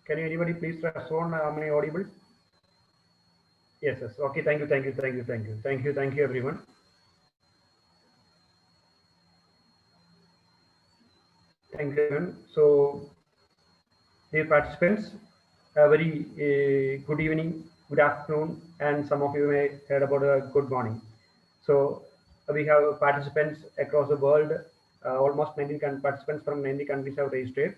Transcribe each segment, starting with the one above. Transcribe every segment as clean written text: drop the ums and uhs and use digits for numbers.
Can anybody please respond? Am I audible? Yes, yes. Okay, thank you, thank you, thank you, thank you, thank you, thank you, everyone. Thank you, everyone. So, dear participants, a very good evening, good afternoon, and some of you may heard about a good morning. So, we have participants across the world. Almost 90 participants from 90 countries have registered.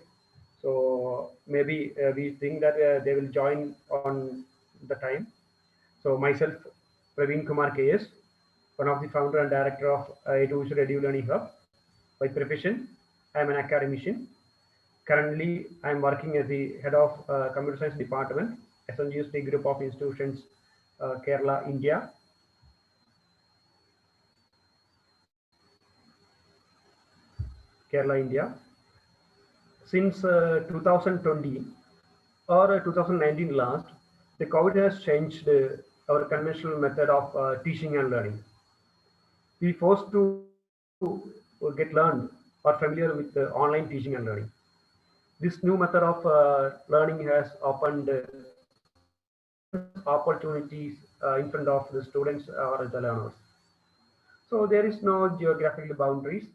So, maybe we think that they will join on the time. So myself, Praveen Kumar KS, one of the founder and director of A2 Radio Learning Hub. By profession, I am an academician. Currently, I am working as the head of computer science department, SNGST group of institutions, Kerala, India. Kerala, India. Since 2020 or 2019 last, the COVID has changed our conventional method of teaching and learning. We forced to get learned or familiar with online teaching and learning. This new method of learning has opened opportunities in front of the students or the learners. So there is no geographical boundaries.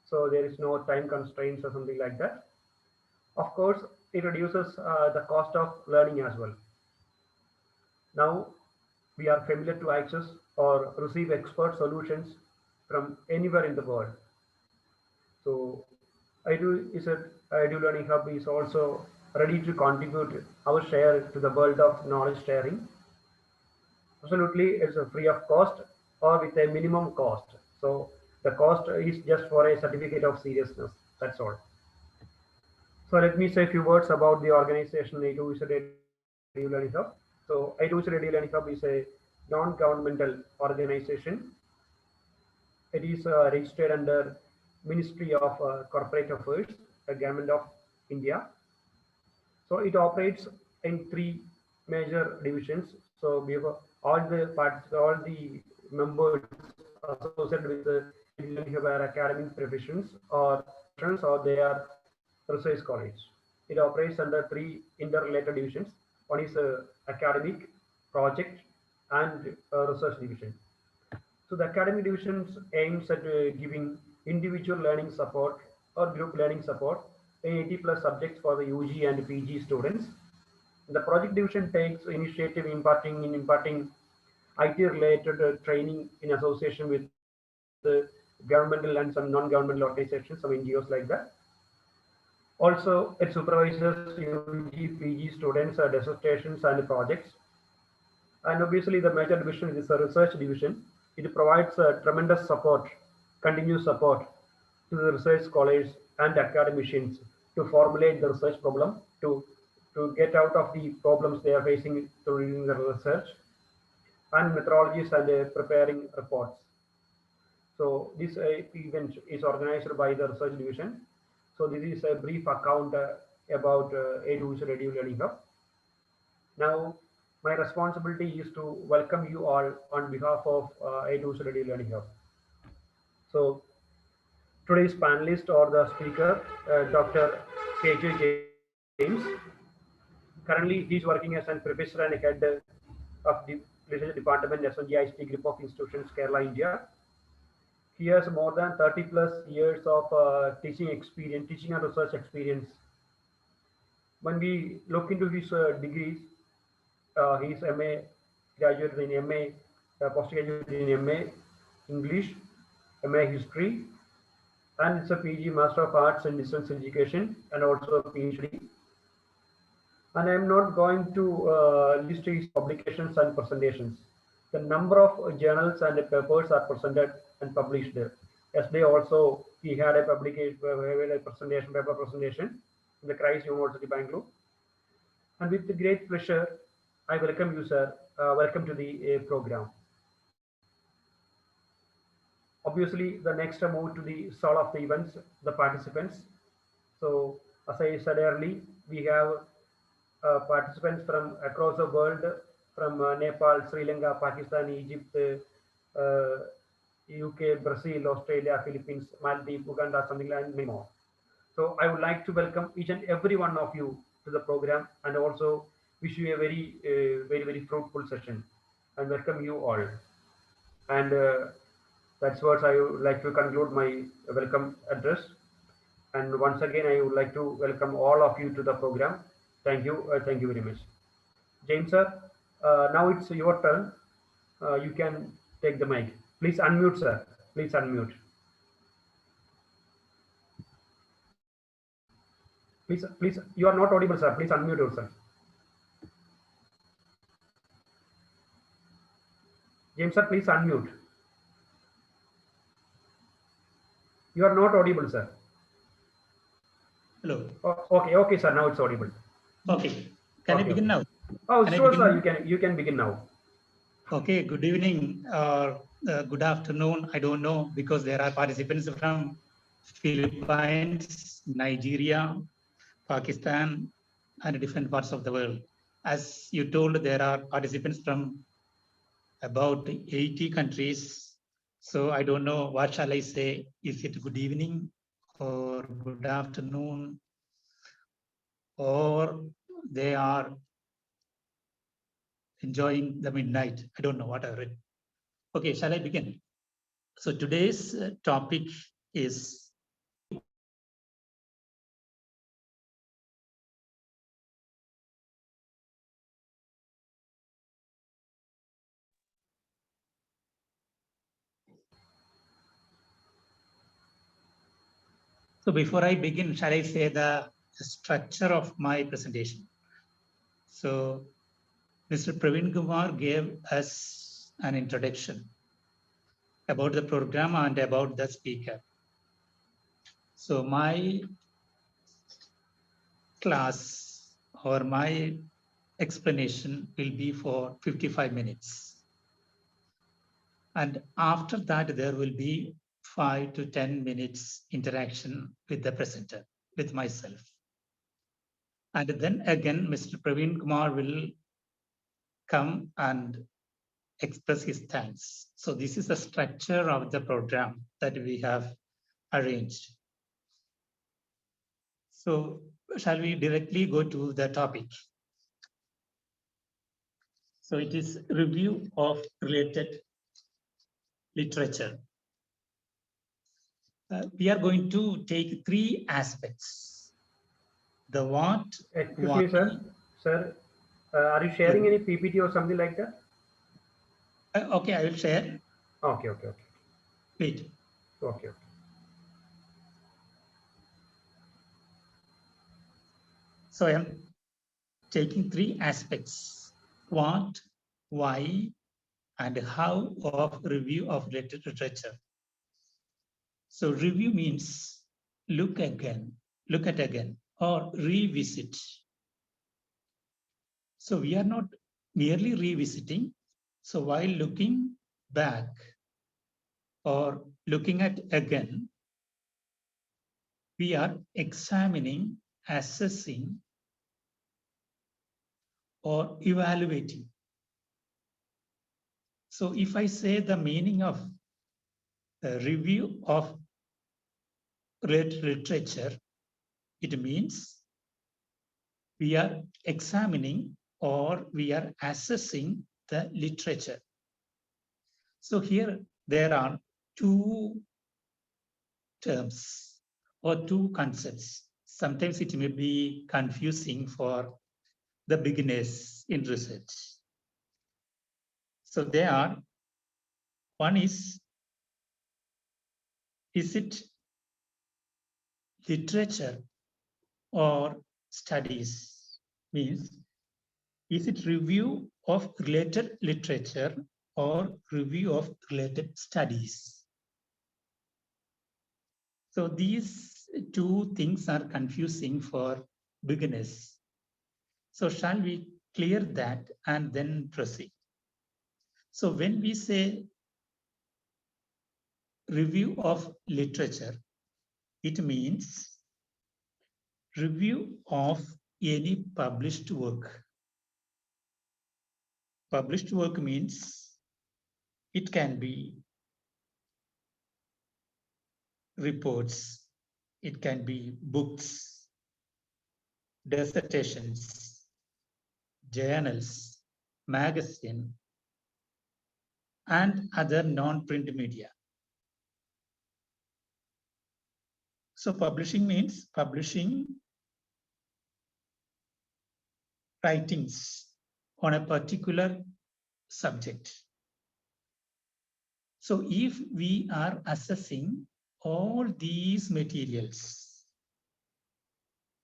So there is no time constraints or something like that. Of course, it reduces the cost of learning as well. Now we are familiar to access or receive expert solutions from anywhere in the world. So I do Learning Hub is also ready to contribute our share to the world of knowledge sharing. Absolutely, it's a free of cost or with a minimum cost. So the cost is just for a certificate of seriousness. That's all. So let me say a few words about the organization A2 Radio Learning Hub. So A2 Radio Learning Hub is a non-governmental organization. It is registered under Ministry of Corporate Affairs, the Government of India. So it operates in three major divisions. So we have all the members associated with the academic professions or they are research college. It operates under three interrelated divisions. One is academic, project, and research division. So the academic divisions aims at giving individual learning support or group learning support in 80 plus subjects for the UG and PG students. The project division takes initiative imparting IT related training in association with governmental and some non-governmental organizations, some NGOs like that. Also, it supervises UG, PG students, dissertations and projects. And obviously, the major division is the research division. It provides tremendous support, continuous support to the research scholars and academicians to formulate the research problem, to get out of the problems they are facing during the research, and methodologies and preparing reports. So this event is organized by the research division. So this is a brief account about A2's Radio Learning Hub. Now, my responsibility is to welcome you all on behalf of A2's Radio Learning Hub. So today's panelist or the speaker, Dr. KJ James. Currently, he's working as a professor and head of the research department SNGIST group of institutions, Kerala, India. He has more than 30 plus years of teaching experience, teaching and research experience. When we look into his degrees, he is MA graduate in MA, postgraduate in MA English, MA History, and it's a PG Master of Arts in Distance Education and also a PhD. And I'm not going to list his publications and presentations. The number of journals and papers are presented and published there. Yesterday also he had a publication, paper presentation in the Christ University, Bangalore. And with great pleasure, I welcome you, sir. Welcome to the program. Obviously, the next I move to the start of the events, the participants. So, as I said earlier, we have participants from across the world, from Nepal, Sri Lanka, Pakistan, Egypt, UK, Brazil, Australia, Philippines, Maldives, Uganda, something like many more. So I would like to welcome each and every one of you to the program, and also wish you a very fruitful session, and welcome you all. And that's what I would like to conclude my welcome address. And once again, I would like to welcome all of you to the program. Thank you very much. James sir, now it's your turn. You can take the mic. Please unmute, sir. Please unmute. Please, you are not audible, sir. Please unmute yourself. James sir, please unmute. You are not audible, sir. Hello. Oh, okay, sir. Now it's audible. Okay. Can I begin now? Oh, Can I sure, begin sir. now? You can begin now. Okay. Good evening or good afternoon. I don't know because there are participants from Philippines, Nigeria, Pakistan, and different parts of the world. As you told, there are participants from about 80 countries. So I don't know what shall I say. Is it good evening or good afternoon, or they are enjoying the midnight? I don't know what I read. Okay, shall I begin? So today's topic is so before I begin, shall I say the structure of my presentation? So Mr. Praveen Kumar gave us an introduction about the program and about the speaker. So my class or my explanation will be for 55 minutes. And after that, there will be 5 to 10 minutes interaction with the presenter, with myself. And then again, Mr. Praveen Kumar will come and express his thanks. So this is the structure of the program that we have arranged. So shall we directly go to the topic? So it is review of related literature. We are going to take 3 aspects. The what, Excuse why. me, sir. Sir, are you sharing any PPT or something like that? Okay, I will share. Okay. Wait. Okay. So I am taking 3 aspects: what, why, and how of review of related literature. So review means look at again, or revisit. So we are not merely revisiting. So while looking back or looking at again, we are examining, assessing, or evaluating. So if I say the meaning of the review of literature, it means we are examining or we are assessing the literature. So here there are 2 terms or 2 concepts. Sometimes it may be confusing for the beginners in research. So there are, one is it literature or studies? Means, is it review of related literature or review of related studies? So these 2 things are confusing for beginners. So shall we clear that and then proceed? So when we say review of literature, it means review of any published work. Published work means it can be reports, it can be books, dissertations, journals, magazine, and other non-print media. So publishing means publishing writings on a particular subject. So if we are assessing all these materials,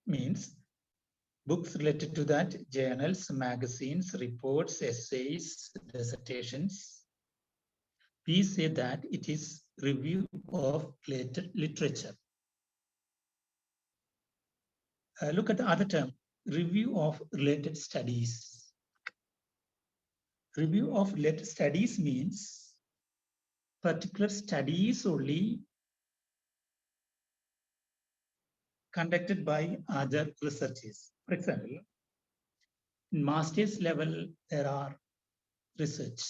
means books related to that, journals, magazines, reports, essays, dissertations, we say that it is review of related literature. Look at the other term, review of related studies. Review of related studies means particular studies only conducted by other researchers. For example, in master's level, there are research.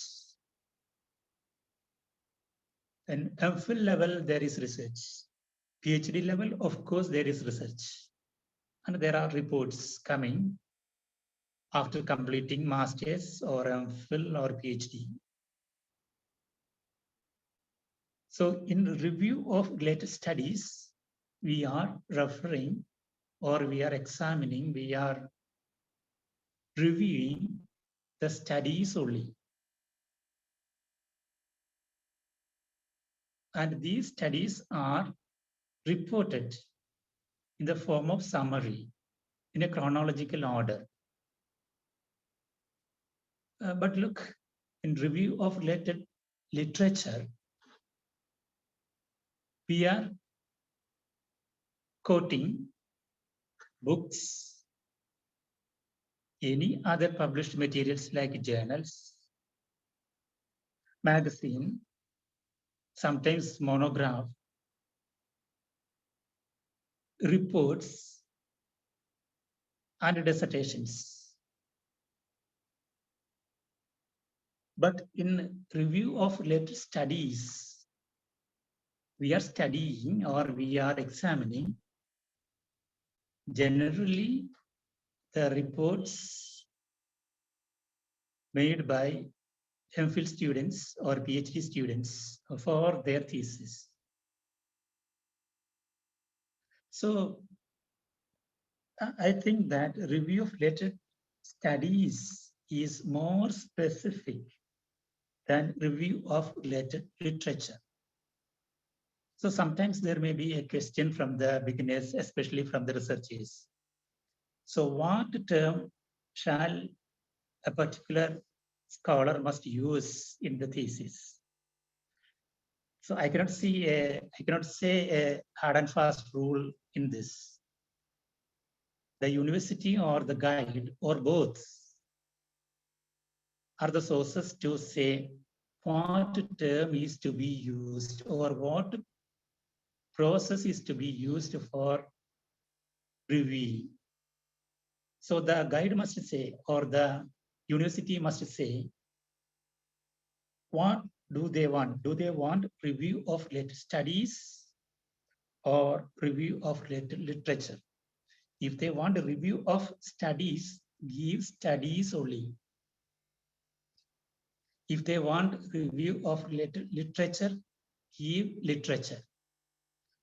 And MPhil level, there is research. PhD level, of course, there is research. And there are reports coming after completing master's or MPhil or PhD. So in review of related studies, we are referring or we are examining, we are reviewing the studies only. And these studies are reported in the form of summary in a chronological order. But look, in review of related literature, we are quoting books, any other published materials like journals, magazine, sometimes monograph, reports, and dissertations. But in review of related studies, we are studying or we are examining generally the reports made by MPhil students or PhD students for their thesis. So I think that review of related studies is more specific than review of related literature. So sometimes there may be a question from the beginners, especially from the researchers. So what term shall a particular scholar must use in the thesis? So I cannot say a hard and fast rule in this. The university or the guide or both are the sources to say what term is to be used or what process is to be used for reviewing. So the guide must say, or the university must say, what do they want? Do they want review of related studies or review of related literature? If they want a review of studies, give studies only. If they want review of related literature, give literature.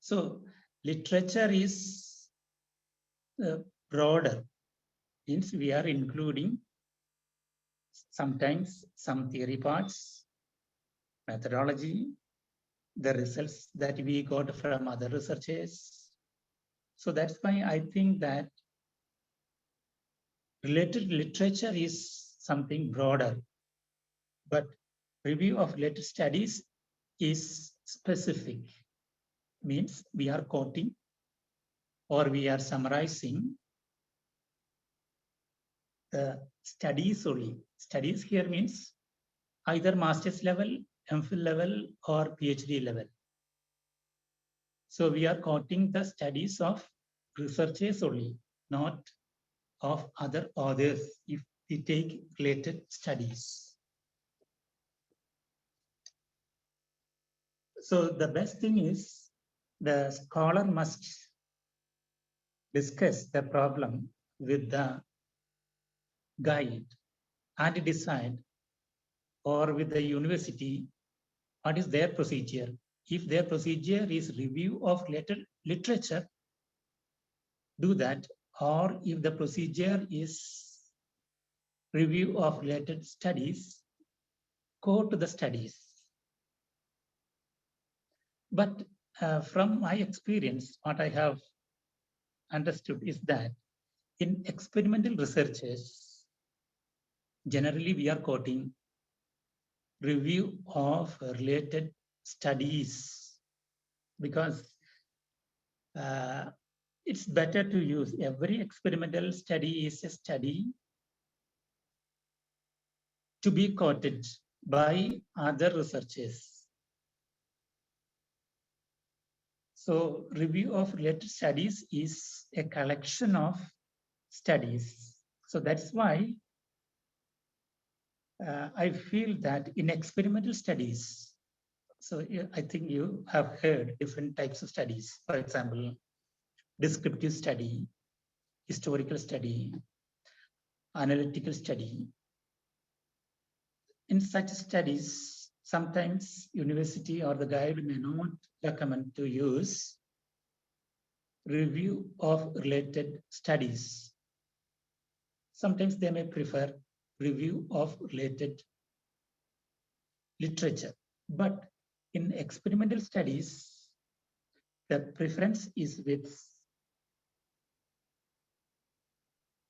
So literature is broader, means we are including sometimes some theory parts, methodology, the results that we got from other researchers. So that's why I think that related literature is something broader, but review of related studies is specific, means we are quoting or we are summarizing the studies only. Studies here means either master's level, MPhil level, or PhD level. So we are quoting the studies of researchers only, not of other authors if we take related studies. So the best thing is the scholar must discuss the problem with the guide and decide, or with the university, what is their procedure. If their procedure is review of literature, do that. Or if the procedure is review of related studies, go to the studies. But from my experience, what I have understood is that in experimental researches, generally we are quoting review of related studies, because it's better to use every experimental study is a study to be quoted by other researchers. So review of related studies is a collection of studies. So that's why I feel that in experimental studies, so I think you have heard different types of studies. For example, descriptive study, historical study, analytical study. In such studies, sometimes university or the guide may not recommend to use review of related studies. Sometimes they may prefer review of related literature. But in experimental studies, the preference is with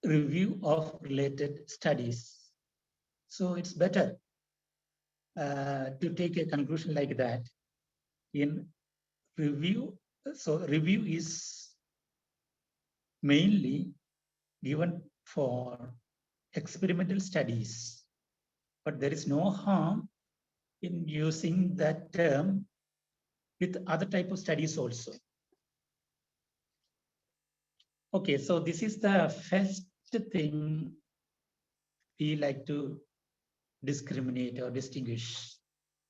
review of related studies. So it's better to take a conclusion like that in review. So review is mainly given for experimental studies, but there is no harm in using that term with other type of studies also. Okay, so this is the first thing we like to discriminate or distinguish,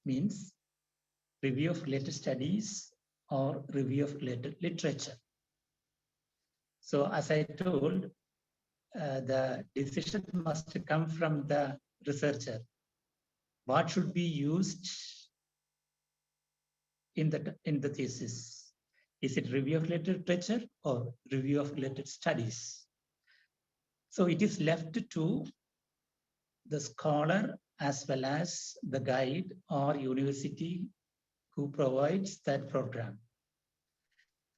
means review of related studies or review of related literature. So as I told, the decision must come from the researcher. What should be used in the thesis? Is it review of related literature or review of related studies? So it is left to the scholar as well as the guide or university who provides that program.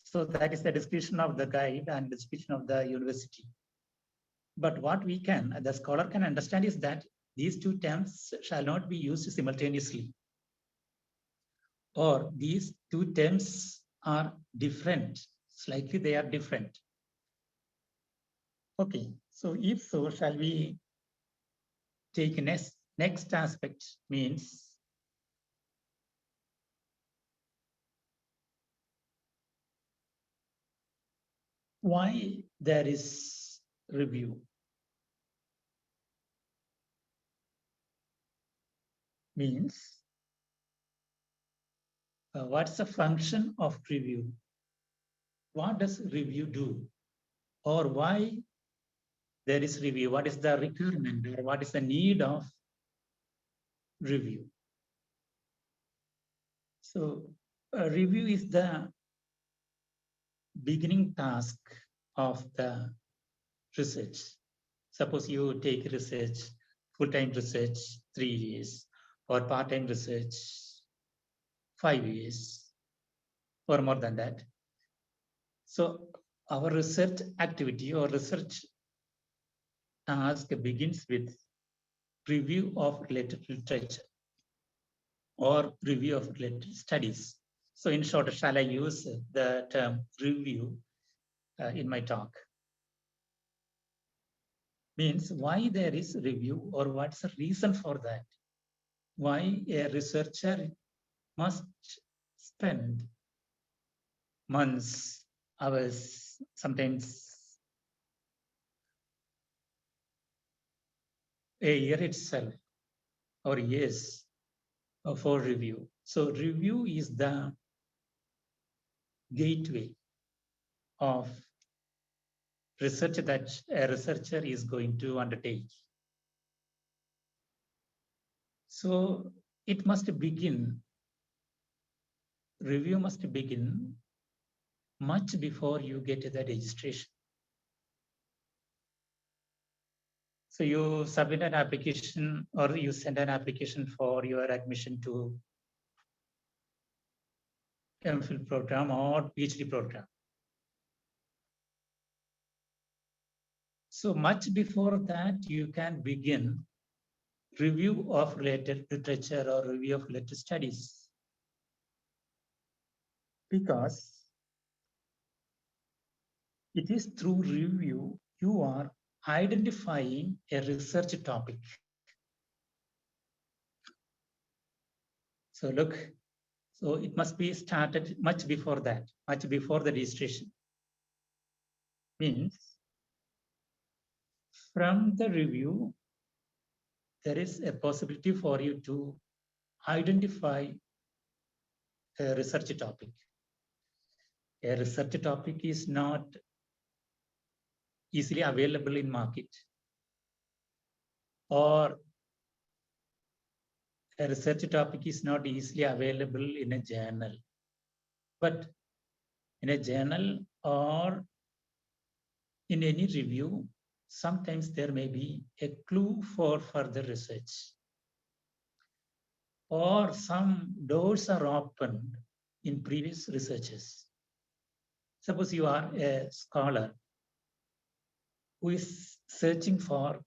So that is the discretion of the guide and discretion of the university. But what the scholar can understand is that these two terms shall not be used simultaneously, or these two terms are different, slightly they are different. Okay, so if so, shall we take next aspect, means why there is review. Means what's the function of review? What does review do? Or why there is review? What is the requirement or what is the need of review? So review is the beginning task of the research. Suppose you take research, full-time research, 3 years, or part-time research, 5 years, or more than that. So our research activity or research task begins with review of related literature or review of related studies. So in short, shall I use the term review in my talk? Means why there is review or what's the reason for that? Why a researcher must spend months, hours, sometimes a year itself or years for review. So review is the gateway of research that a researcher is going to undertake. So it must begin, review must begin much before you get the registration. So you submit an application or you send an application for your admission to MPhil program or PhD program. So much before that, you can begin review of related literature or review of related studies. Because it is through review you are identifying a research topic. So look, so it must be started much before that, much before the registration. Means from the review, there is a possibility for you to identify a research topic. A research topic is not easily available in market, or a research topic is not easily available in a journal. But in a journal or in any review, sometimes there may be a clue for further research, or some doors are opened in previous researches. Suppose you are a scholar who is searching for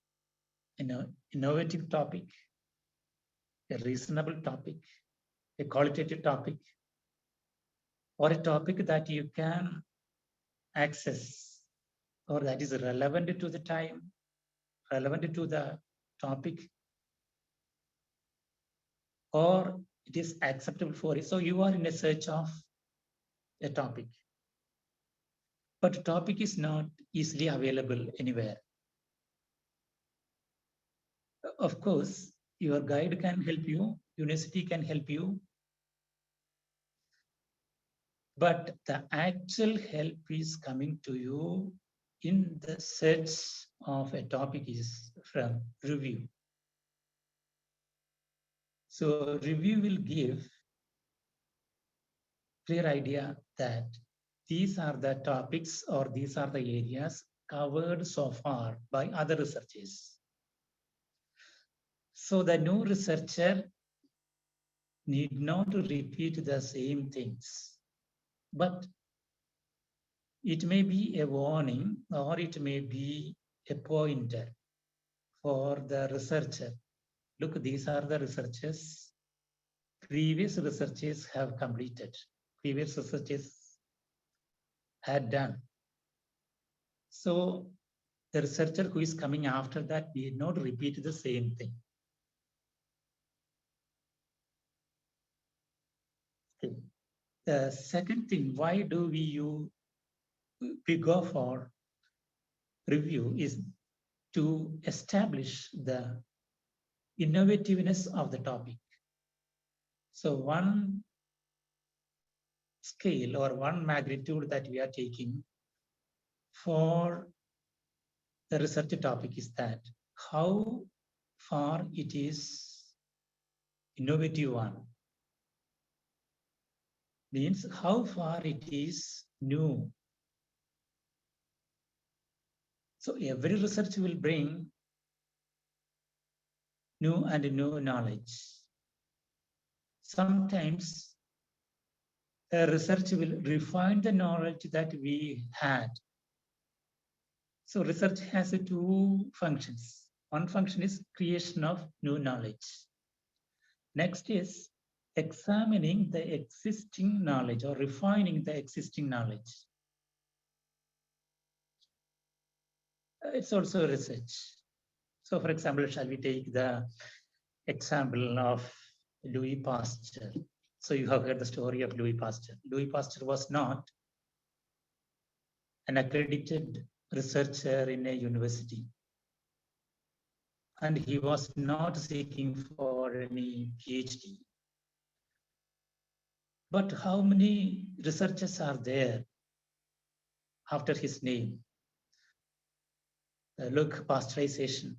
an innovative topic, a reasonable topic, a qualitative topic, or a topic that you can access or that is relevant to the time, relevant to the topic, or it is acceptable for you. So you are in a search of a topic, but the topic is not easily available anywhere. Of course, your guide can help you, university can help you, but the actual help is coming to you in the search of a topic is from review. So review will give clear idea that these are the topics or these are the areas covered so far by other researchers. So the new researcher need not repeat the same things, but it may be a warning or it may be a pointer for the researcher. Look, these are the researchers previous researchers have completed, previous researchers had done. So the researcher who is coming after that need not repeat the same thing. Okay. The second thing, why do we go for review is to establish the innovativeness of the topic. So one scale or one magnitude that we are taking for the research topic is that how far it is innovative one. Means how far it is new. So every research will bring new and new knowledge. Sometimes a research will refine the knowledge that we had. So research has two functions. One function is creation of new knowledge. Next is examining the existing knowledge or refining the existing knowledge. It's also research. So for example, shall we take the example of Louis Pasteur? So you have heard the story of Louis Pasteur. Louis Pasteur was not an accredited researcher in a university. And he was not seeking for any PhD. But how many researchers are there after his name? Look, pasteurization.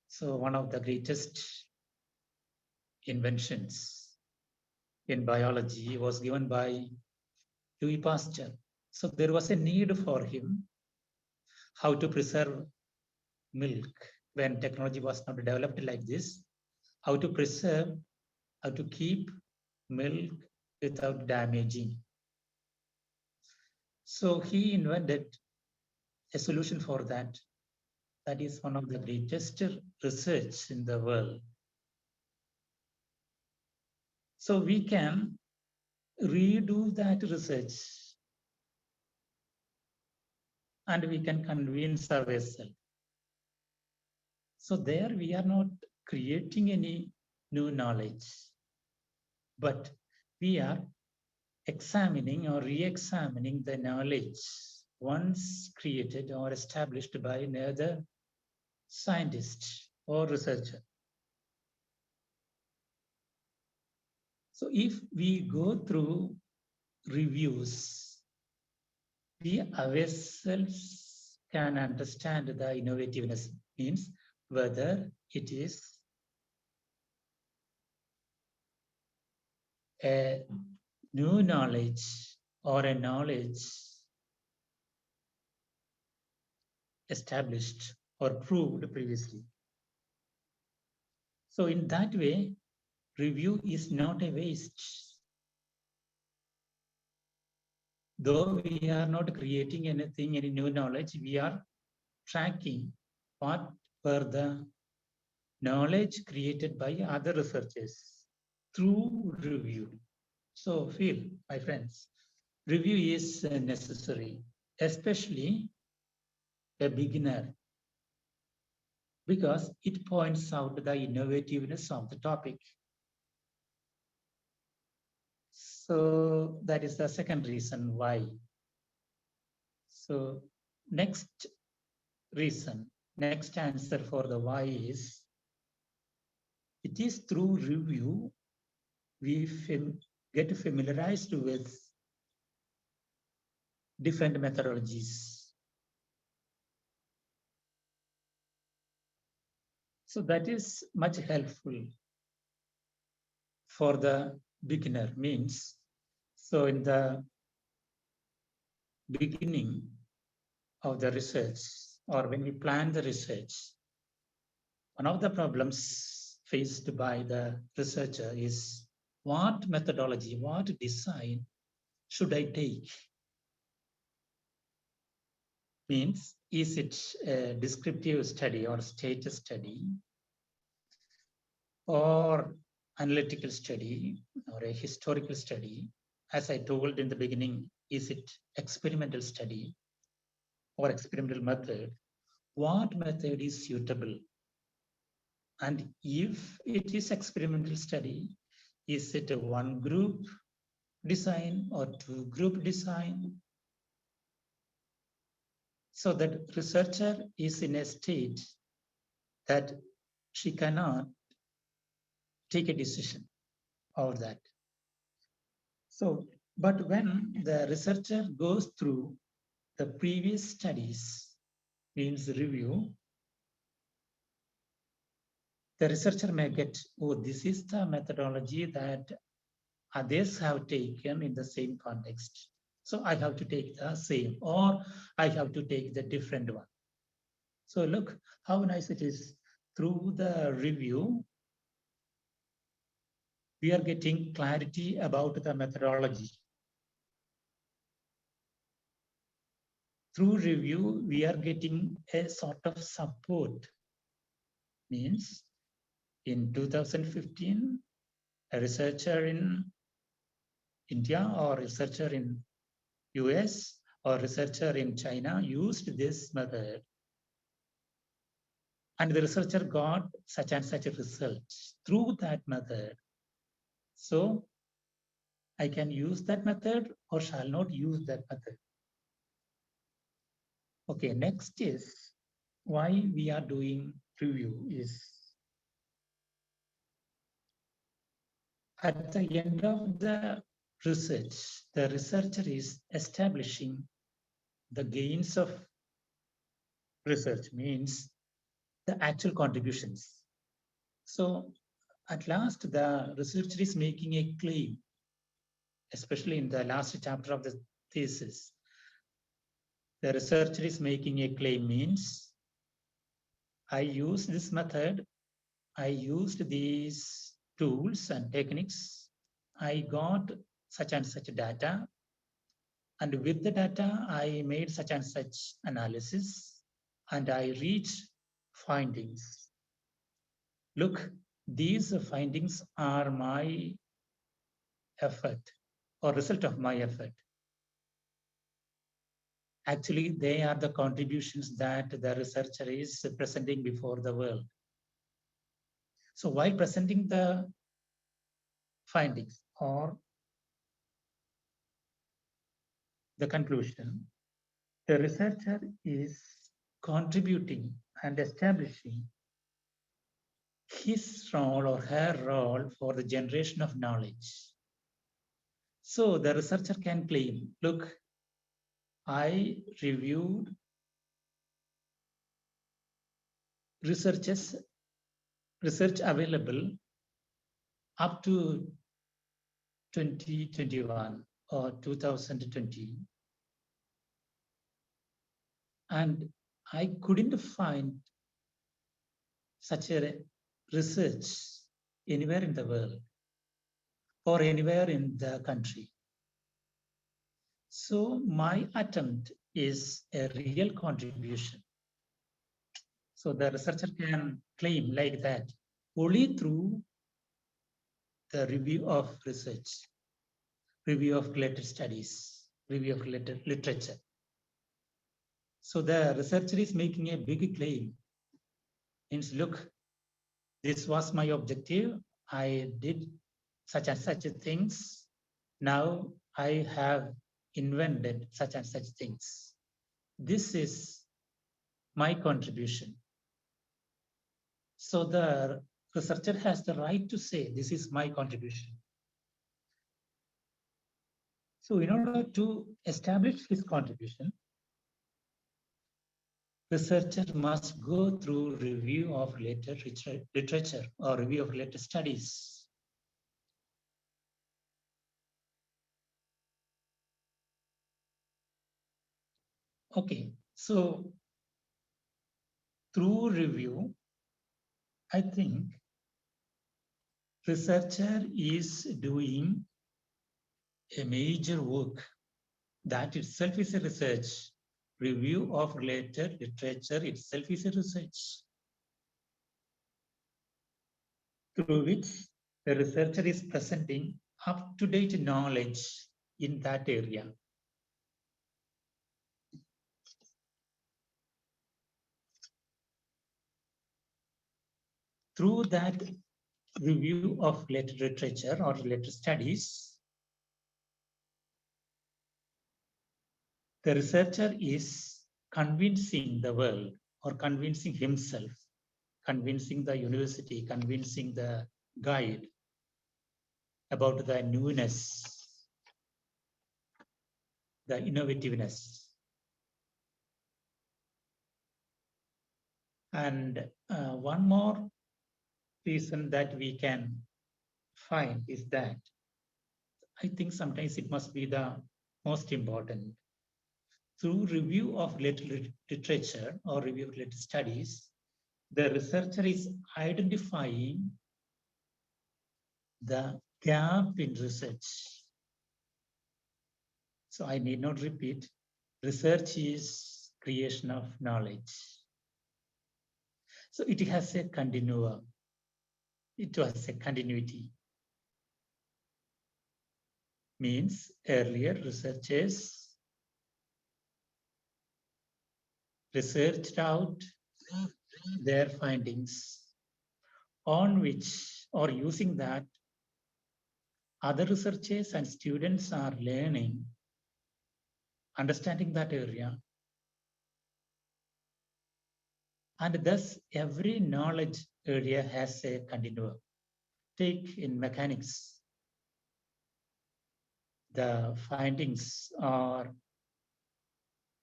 So one of the greatest inventions in biology was given by Louis Pasteur. So there was a need for him how to preserve milk when technology was not developed like this, how to preserve, how to keep milk without damaging. So he invented a solution for that. That is one of the greatest research in the world. So we can redo that research and we can convince ourselves. So there we are not creating any new knowledge, but we are examining or re-examining the knowledge once created or established by another scientist or researcher. So if we go through reviews, we ourselves can understand the innovativeness, means whether it is a new knowledge or a knowledge established or proved previously. So in that way, review is not a waste. Though we are not creating anything, any new knowledge, we are tracking what were the knowledge created by other researchers through review. So feel, my friends, review is necessary, especially a beginner, because it points out the innovativeness of the topic. So that is the second reason why. So next reason, next answer for the why is, it is through review we get familiarized with different methodologies. So that is much helpful for the beginner, means, so in the beginning of the research or when we plan the research, one of the problems faced by the researcher is what methodology, what design should I take? Means, is it a descriptive study or status study or analytical study or a historical study? As I told in the beginning, is it experimental study or experimental method? What method is suitable? And if it is experimental study, is it a one group design or two group design? So that researcher is in a state that she cannot take a decision of that. So, but when the researcher goes through the previous studies, means review, the researcher may get, oh, this is the methodology that others have taken in the same context. So I have to take the same, or I have to take the different one. So look how nice it is. Through the review, we are getting clarity about the methodology. Through review, we are getting a sort of support. Means in 2015, a researcher in India or researcher in US or researcher in China used this method, and the researcher got such and such a result through that method. So I can use that method or shall not use that method. Okay, next is why we are doing review is, at the end of the research, the researcher is establishing the gains of research means the actual contributions. So at last, the researcher is making a claim, especially in the last chapter of the thesis. The researcher is making a claim means I use this method, I used these tools and techniques, I got such and such data, and with the data, I made such and such analysis, and I reached findings. Look, these findings are my effort or result of my effort. Actually, they are the contributions that the researcher is presenting before the world. So while presenting the findings or the conclusion, the researcher is contributing and establishing his role or her role for the generation of knowledge. So the researcher can claim, look, I reviewed research available up to 2021 or 2020, and I couldn't find such a research anywhere in the world or anywhere in the country. So my attempt is a real contribution. So the researcher can claim like that only through the review of research, review of related studies, review of related literature. So the researcher is making a big claim. Means, look, this was my objective. I did such and such things. Now I have invented such and such things. This is my contribution. So the researcher has the right to say, this is my contribution. So in order to establish his contribution, researcher must go through review of related literature or review of related studies. Okay, so through review, I think researcher is doing a major work. That itself is a research. Review of related literature itself is a research, through which the researcher is presenting up-to-date knowledge in that area. Through that review of related literature or related studies, the researcher is convincing the world or convincing himself, convincing the university, convincing the guide about the newness, the innovativeness. And one more reason that we can find is that I think sometimes it must be the most important. Through review of related literature or review of related studies, the researcher is identifying the gap in research. So I need not repeat, research is creation of knowledge. So it has a continuum, it has a continuity. Means earlier researchers researched out their findings on which or using that other researchers and students are learning, understanding that area. And thus every knowledge area has a continuum. Take in mechanics, the findings or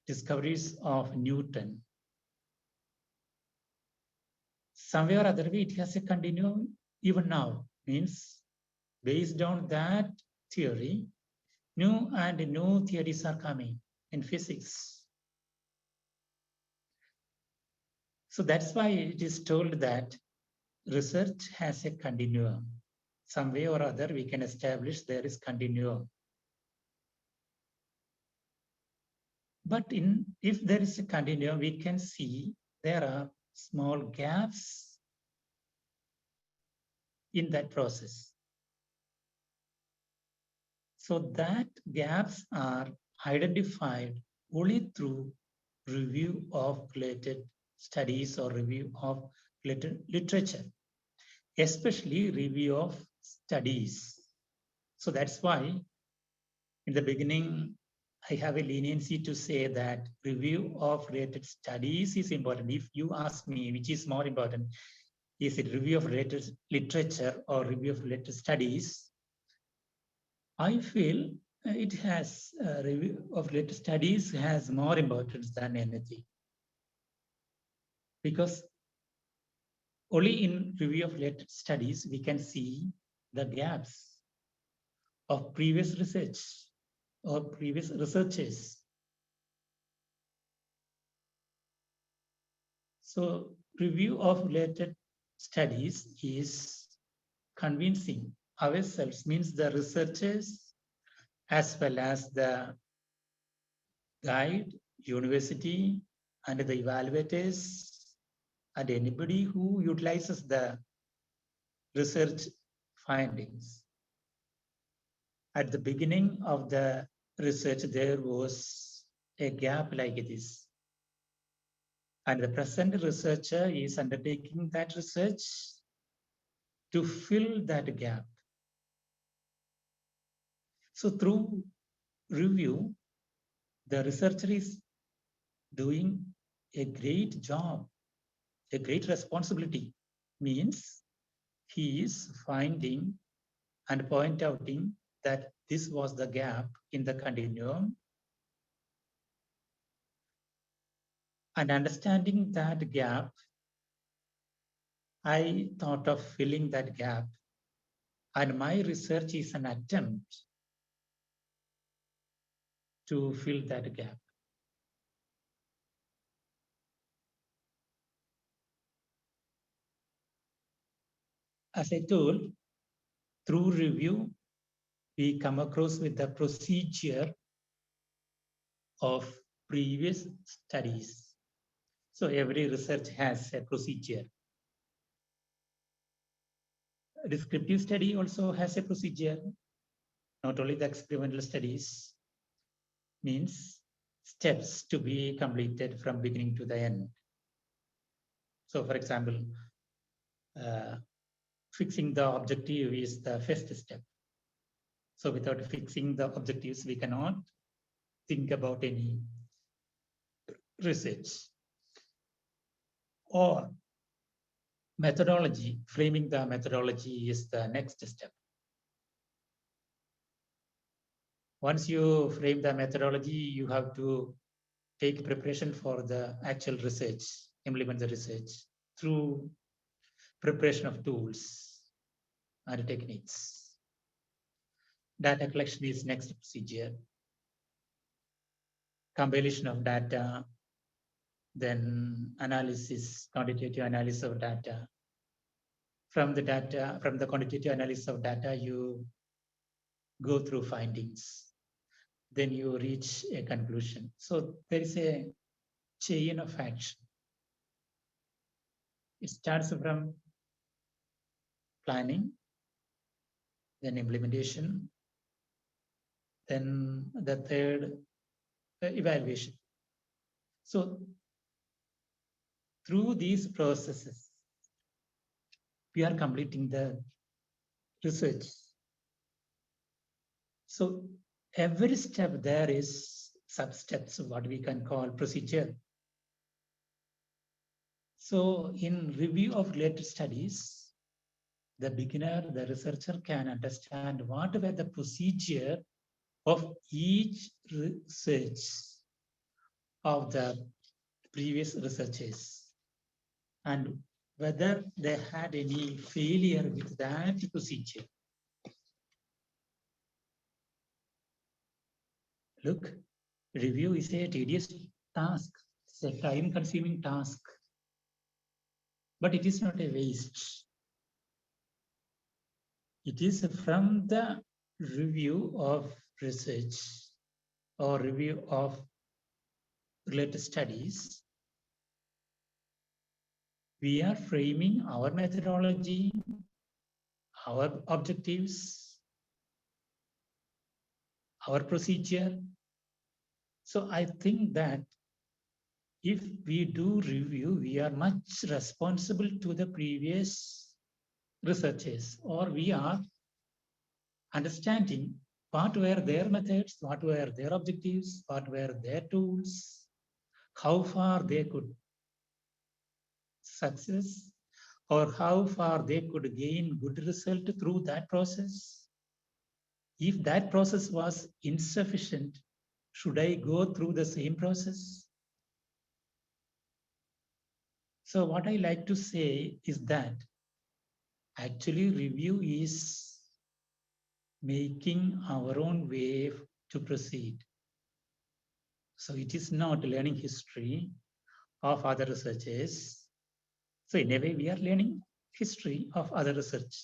discoveries of Newton some way or other way, it has a continuum even now. Means based on that theory, new and new theories are coming in physics. So that's why it is told that research has a continuum. Some way or other, we can establish there is continuum. But if there is a continuum, we can see there are small gaps in that process. So that gaps are identified only through review of related studies or review of related literature, especially review of studies. So that's why in the beginning, I have a leniency to say that review of related studies is important. If you ask me which is more important, is it review of related literature or review of related studies? I feel it has review of related studies has more importance than anything. Because only in review of related studies, we can see the gaps of previous research or previous researchers. So review of related studies is convincing ourselves, means the researchers as well as the guide, university, and the evaluators, and anybody who utilizes the research findings. At the beginning of the research, there was a gap like this. And the present researcher is undertaking that research to fill that gap. So through review, the researcher is doing a great job, a great responsibility. Means he is finding and point outing that this was the gap in the continuum, and understanding that gap, I thought of filling that gap, and my research is an attempt to fill that gap. As I told, through review, we come across with the procedure of previous studies. So every research has a procedure. A descriptive study also has a procedure. Not only the experimental studies, means steps to be completed from beginning to the end. So for example, fixing the objective is the first step. So without fixing the objectives, we cannot think about any research. Or methodology, framing the methodology is the next step. Once you frame the methodology, you have to take preparation for the actual research, implement the research through preparation of tools and techniques. Data collection is next procedure. Compilation of data, then analysis, quantitative analysis of data. From the quantitative analysis of data, you go through findings. Then you reach a conclusion. So there is a chain of action. It starts from planning, then implementation, then the third, evaluation. So through these processes, we are completing the research. So every step there is sub-steps, what we can call procedure. So in review of related studies, the beginner, the researcher can understand what were the procedure of each research of the previous researchers. And whether they had any failure with that procedure. Look, review is a tedious task. It's a time-consuming task, but it is not a waste. It is from the review of research or review of related studies, we are framing our methodology, our objectives, our procedure. So I think that if we do review, we are much responsible to the previous researchers, or we are understanding what were their methods, what were their objectives, what were their tools, how far they could success, or how far they could gain good result through that process. If that process was insufficient, should I go through the same process? So what I like to say is that actually review is making our own way to proceed. So it is not learning history of other researchers. So in a way, we are learning history of other research.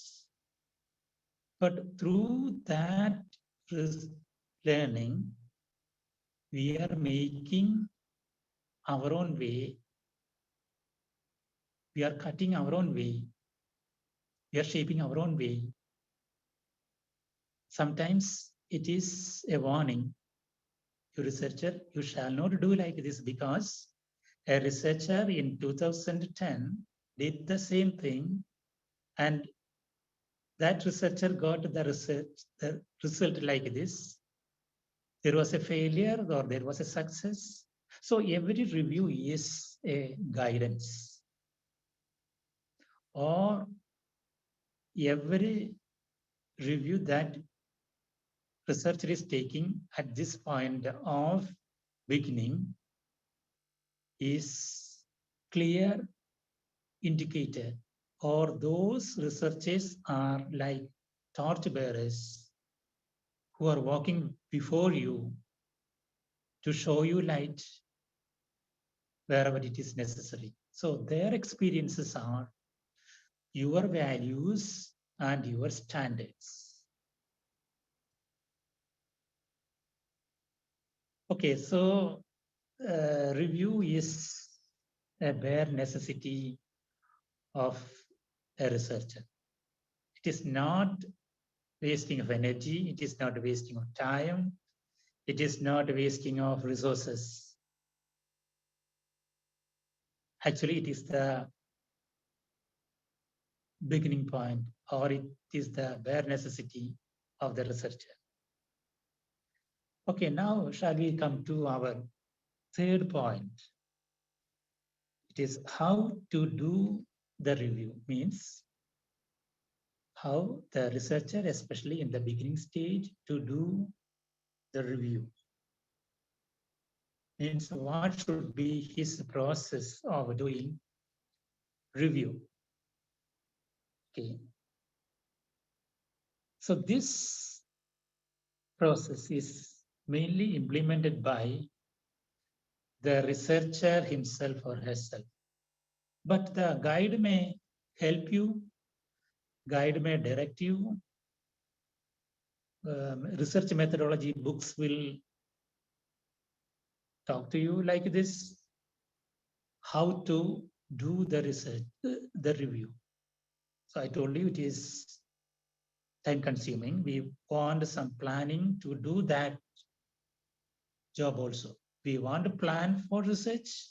But through that learning, we are making our own way. We are cutting our own way. We are shaping our own way. Sometimes it is a warning. You researcher, you shall not do like this, because a researcher in 2010 did the same thing, and that researcher got the result like this. There was a failure or there was a success. So every review is a guidance, or every review that researcher is taking at this point of beginning is clear indicator, or those researchers are like torch bearers who are walking before you to show you light wherever it is necessary. So their experiences are your values and your standards. Okay, so review is a bare necessity of a researcher. It is not wasting of energy, it is not wasting of time, it is not wasting of resources. Actually, it is the beginning point, or it is the bare necessity of the researcher. Okay, now shall we come to our third point? It is how to do the review, means how the researcher, especially in the beginning stage, to do the review. Means what should be his process of doing review. Okay. So this process is mainly implemented by the researcher himself or herself. But the guide may help you, guide may direct you. Research methodology books will talk to you like this, how to do the research, the review. So I told you it is time consuming. We want some planning to do that job also. We want to plan for research.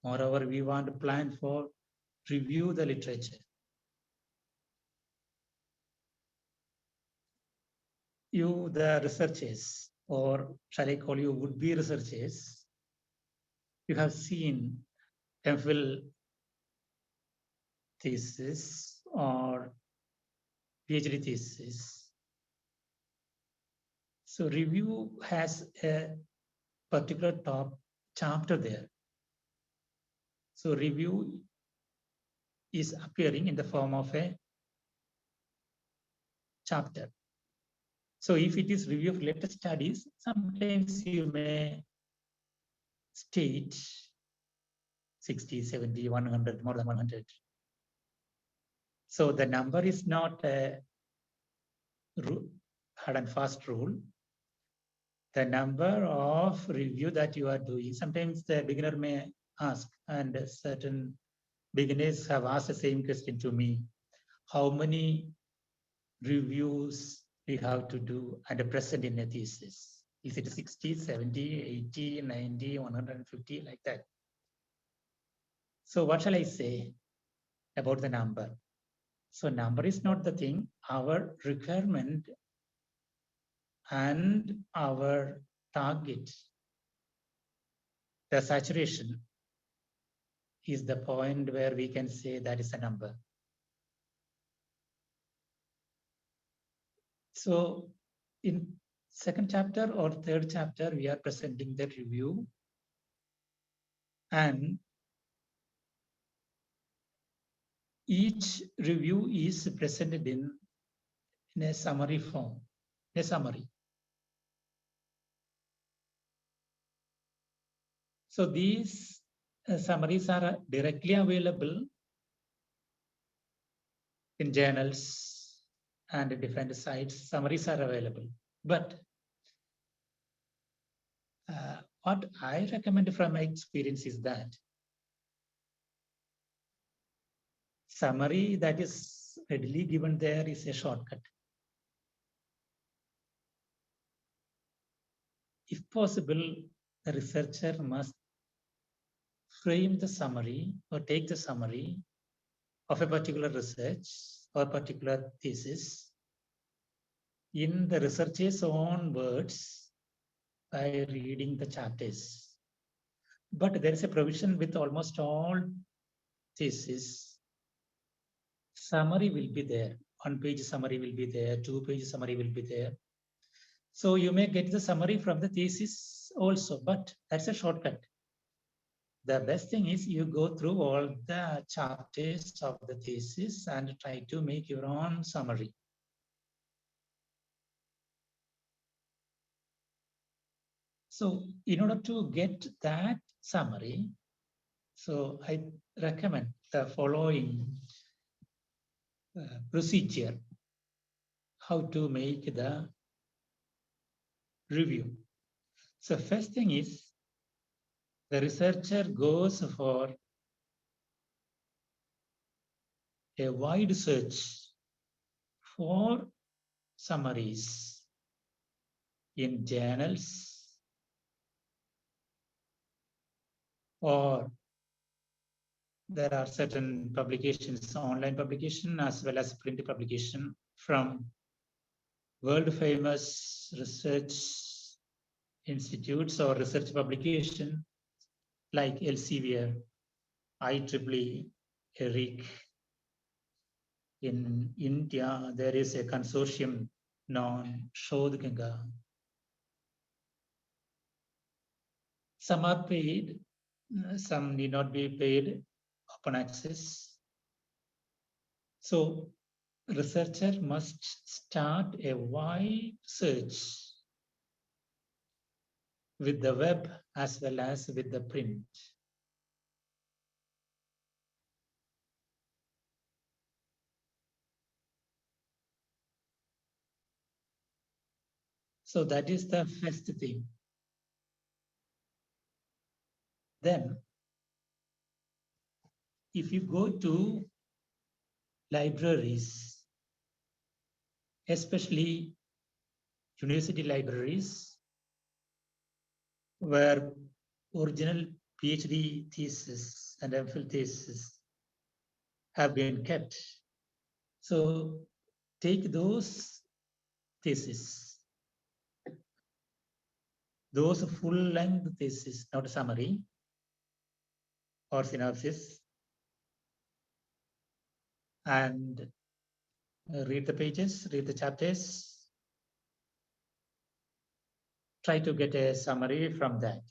Moreover, we want to plan for review the literature. You, the researchers, or shall I call you would-be researchers, you have seen MPhil thesis or PhD thesis. So review has a particular top chapter there. So review is appearing in the form of a chapter. So if it is review of latest studies, sometimes you may state 60, 70, 100, more than 100. So the number is not a hard and fast rule. The number of review that you are doing, sometimes the beginner may ask, and certain beginners have asked the same question to me, how many reviews we have to do and present in a thesis? Is it 60, 70, 80, 90, 150, like that? So what shall I say about the number? So number is not the thing. Our requirement and our target, the saturation, is the point where we can say that is a number. So in second chapter or third chapter, we are presenting the review, and each review is presented in a summary form, a summary. So these summaries are directly available in journals and different sites. Summaries are available. But what I recommend from my experience is that summary that is readily given there is a shortcut. If possible, the researcher must frame the summary or take the summary of a particular research or particular thesis in the researcher's own words by reading the chapters. But there is a provision with almost all theses. Summary will be there. 1 page summary will be there, 2 page summary will be there. So you may get the summary from the thesis also, but that's a shortcut. The best thing is you go through all the chapters of the thesis and try to make your own summary. So in order to get that summary, so I recommend the following procedure, how to make the review. So first thing is, the researcher goes for a wide search for summaries in journals or there are certain publications, online publication as well as print publication from world famous research institutes or research publication like Elsevier, IEEE, ERIC. In India, there is a consortium known Shodh Ganga. Some are paid, some need not be paid, open access. So researcher must start a wide search with the web as well as with the print. So that is the first thing. Then, if you go to libraries, especially university libraries, where original PhD thesis and MPhil thesis have been kept. So take those theses, those full-length theses, not a summary or synopsis, and read the pages, read the chapters, try to get a summary from that.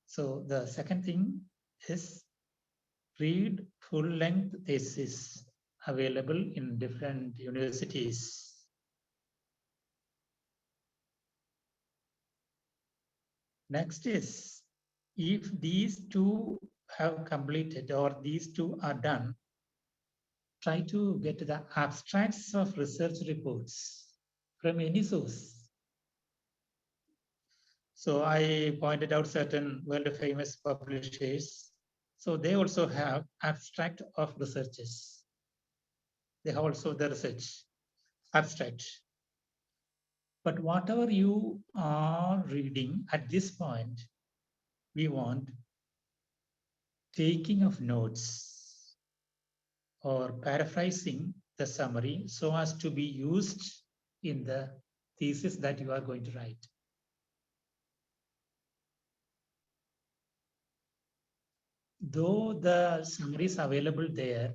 So the second thing is read full-length thesis available in different universities. Next is, if these two have completed or these two are done, try to get the abstracts of research reports from any source. So I pointed out certain world famous publishers. So they also have abstract of researches. They have also the research abstract. But whatever you are reading at this point, we want taking of notes or paraphrasing the summary so as to be used in the thesis that you are going to write. Though the summary is available there,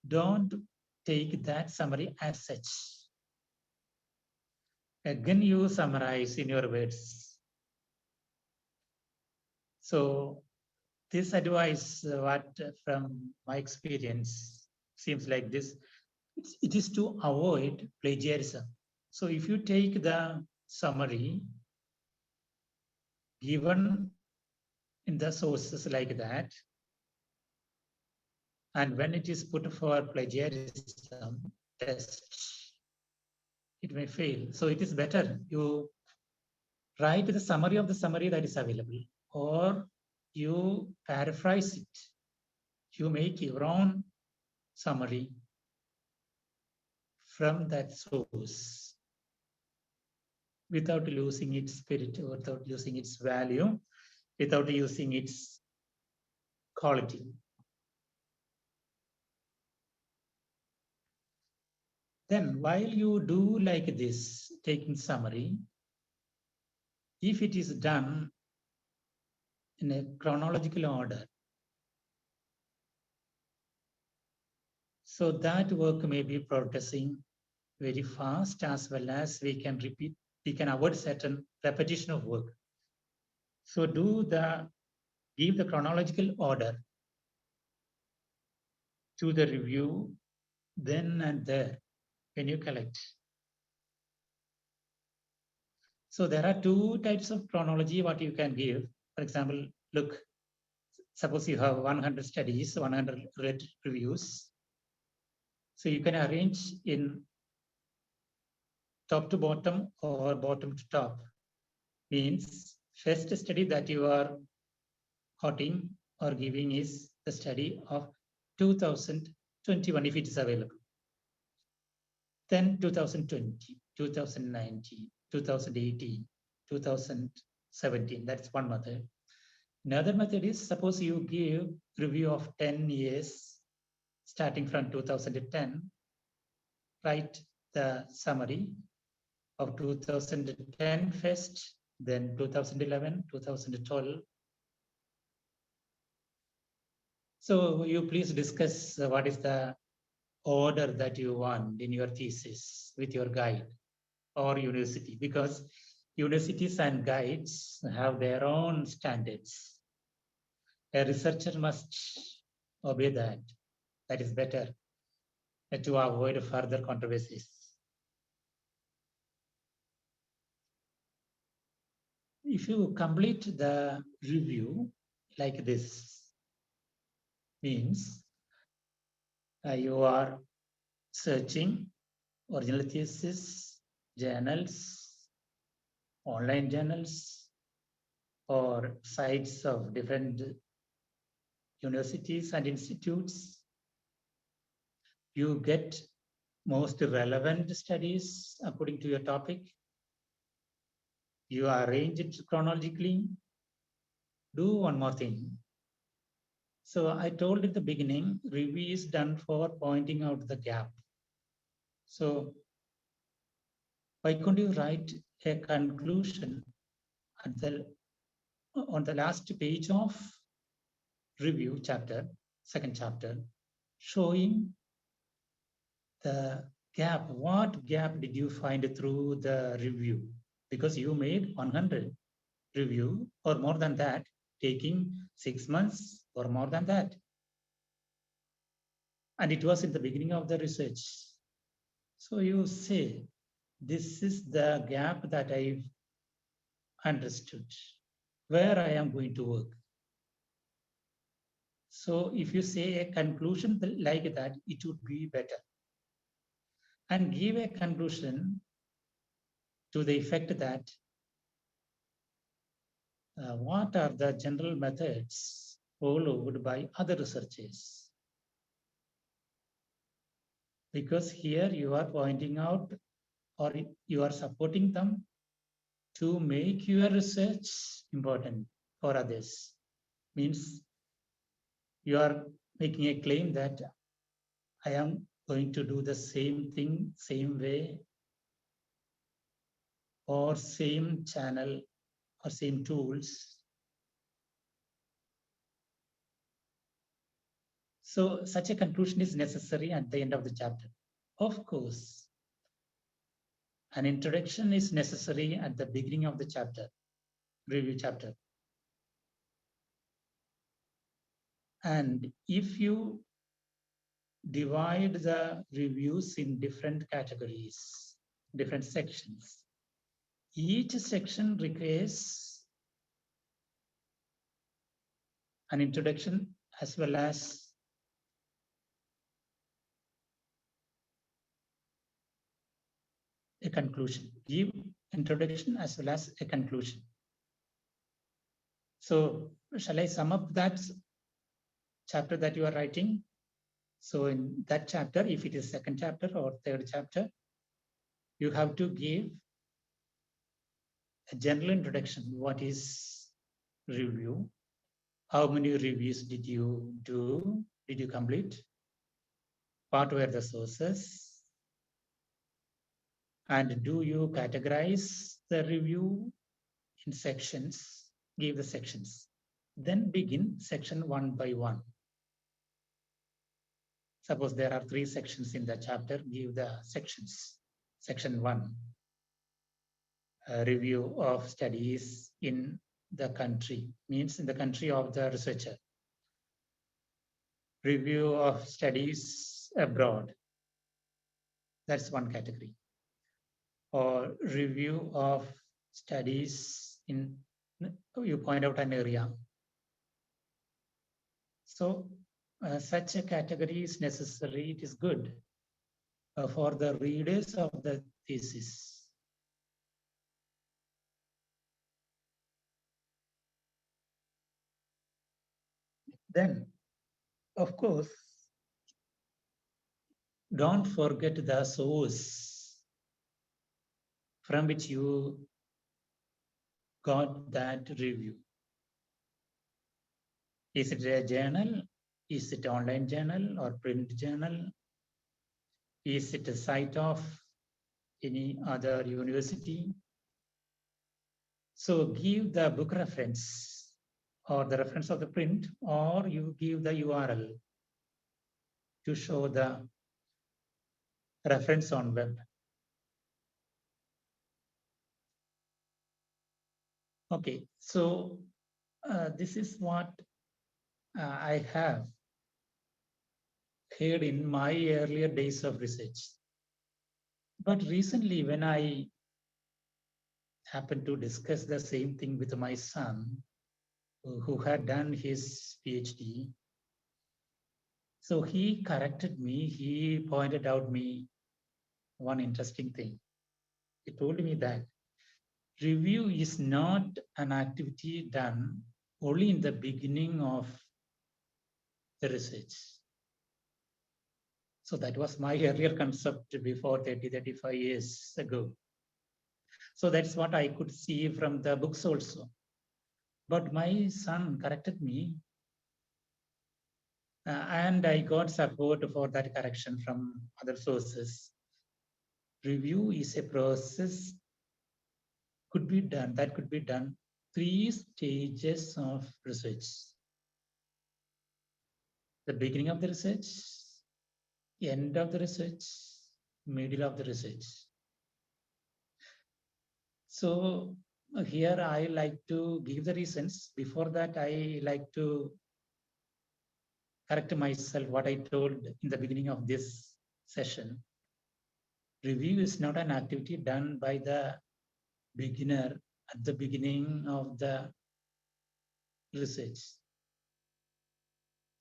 don't take that summary as such. Again, you summarize in your words. So this advice, from my experience, seems like this. It is to avoid plagiarism. So if you take the summary given in the sources like that, and when it is put for plagiarism test, it may fail. So it is better you write the summary of the summary that is available, or you paraphrase it. You make your own summary from that source without losing its spirit, without losing its value, without using its quality. Then while you do like this, taking summary, if it is done in a chronological order, so that work may be progressing very fast, as well as we can avoid certain repetition of work. So give the chronological order to the review then and there when you collect. So there are two types of chronology what you can give. For example, look, suppose you have 100 studies, 100 read reviews. So you can arrange in top to bottom or bottom to top. Means first study that you are quoting or giving is the study of 2021 if it is available. Then 2020, 2019, 2018, 2017. That's one method. Another method is, suppose you give review of 10 years starting from 2010, write the summary of 2010 first, then 2011, 2012. So you please discuss what is the order that you want in your thesis with your guide or university, because universities and guides have their own standards. A researcher must obey that. That is better to avoid further controversies. If you complete the review like this, means you are searching original thesis, journals, online journals, or sites of different universities and institutes. You get most relevant studies according to your topic. You arrange it chronologically. Do one more thing. So I told at the beginning, review is done for pointing out the gap. So why couldn't you write a conclusion on the last page of review chapter, second chapter, showing the gap. What gap did you find through the review? Because you made 100. review or more than that, taking 6 months or more than that. And it was in the beginning of the research. So you say, this is the gap that I've understood, where I am going to work. So if you say a conclusion like that, it would be better. And give a conclusion to the effect that what are the general methods followed by other researchers? Because here you are pointing out or you are supporting them to make your research important for others. Means you are making a claim that I am going to do the same thing, same way, or same channel or same tools. So such a conclusion is necessary at the end of the chapter. Of course, an introduction is necessary at the beginning of the chapter, review chapter. And if you divide the reviews in different categories, different sections, each section requires an introduction as well as a conclusion. Give introduction as well as a conclusion. So shall I sum up that chapter that you are writing? So in that chapter, if it is second chapter or third chapter, you have to give a general introduction. What is review? How many reviews did you do? Did you complete? What were the sources? And do you categorize the review in sections? Give the sections. Then begin section one by one. Suppose there are 3 sections in the chapter, give the sections. Section 1, a review of studies in the country, means in the country of the researcher. Review of studies abroad, that's one category. Or review of studies in, you point out an area. So such a category is necessary, it is good for the readers of the thesis. Then, of course, don't forget the source from which you got that review. Is it a journal? Is it online journal or print journal? Is it a site of any other university? So give the book reference or the reference of the print, or you give the URL to show the reference on web. Okay, so this is what I have heard in my earlier days of research. But recently, when I happened to discuss the same thing with my son, who had done his PhD, so he corrected me, he pointed out me one interesting thing. He told me that review is not an activity done only in the beginning of the research. So that was my earlier concept before 30, 35 years ago. So that's what I could see from the books also. But my son corrected me, and I got support for that correction from other sources. Review is a process could be done, that could be done 3 stages of research. The beginning of the research, end of the research, middle of the research. So Here I like to give the reasons. Before that, I like to correct myself what I told in the beginning of this session. Review is not an activity done by the beginner at the beginning of the research.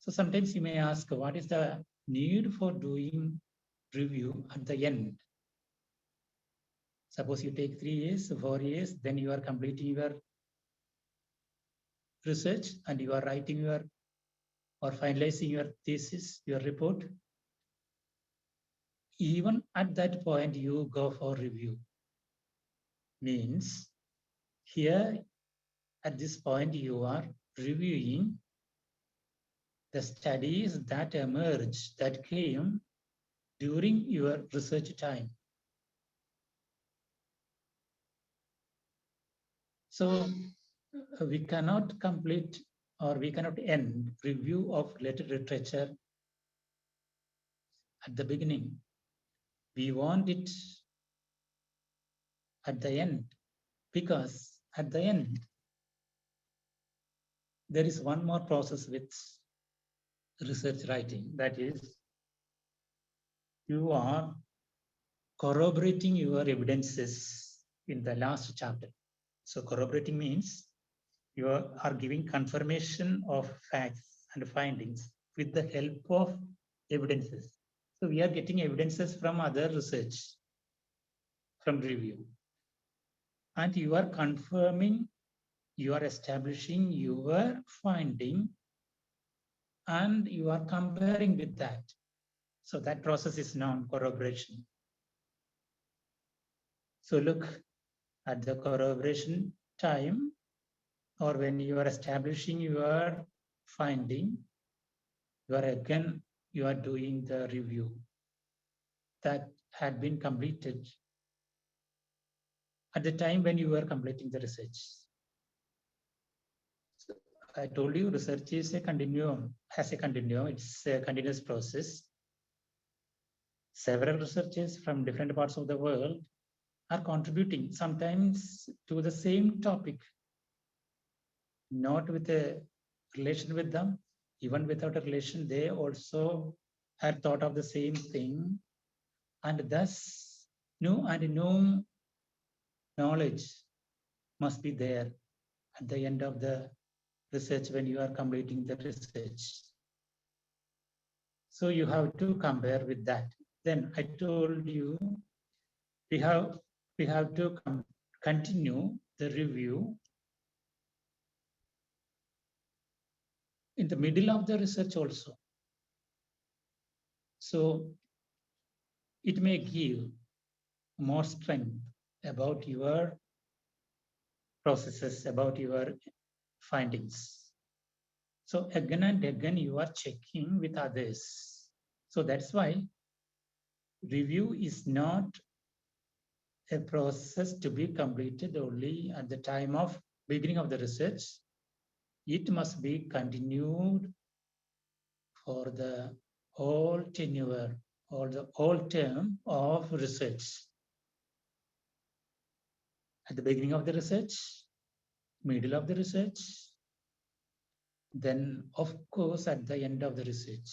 So sometimes you may ask, what is the need for doing review at the end? Suppose you take 3 years, 4 years, then you are completing your research and you are writing your or finalizing your thesis, your report. Even at that point, you go for review. Means here at this point, you are reviewing the studies that emerged, that came during your research time. So we cannot complete or we cannot end review of literature at the beginning. We want it at the end, because at the end, there is one more process with research writing. That is, you are corroborating your evidences in the last chapter. So corroborating means you are giving confirmation of facts and findings with the help of evidences. So we are getting evidences from other research, from review. And you are confirming, you are establishing your finding, and you are comparing with that. So that process is known corroboration. So look at the corroboration time, or when you are establishing your finding, you are doing the review that had been completed at the time when you were completing the research. So I told you research is a continuum, has a continuum, it's a continuous process. Several researchers from different parts of the world are contributing sometimes to the same topic, not with a relation with them, even without a relation, they also had thought of the same thing, and thus new and new knowledge must be there at the end of the research when you are completing the research. So you have to compare with that. Then I told you we have to continue the review in the middle of the research also. So it may give more strength about your processes, about your findings. So again and again you are checking with others. So that's why review is not a process to be completed only at the time of beginning of the research. It must be continued for the whole tenure or the whole term of research. At the beginning of the research, middle of the research, then of course at the end of the research.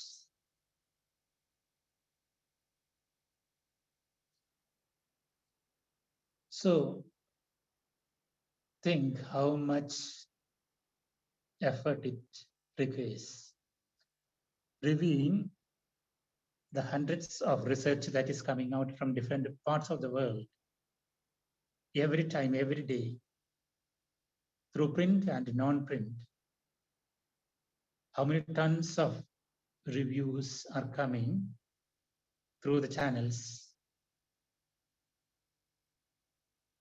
So think how much effort it requires. Reviewing the hundreds of research that is coming out from different parts of the world, every time, every day, through print and non-print. How many tons of reviews are coming through the channels?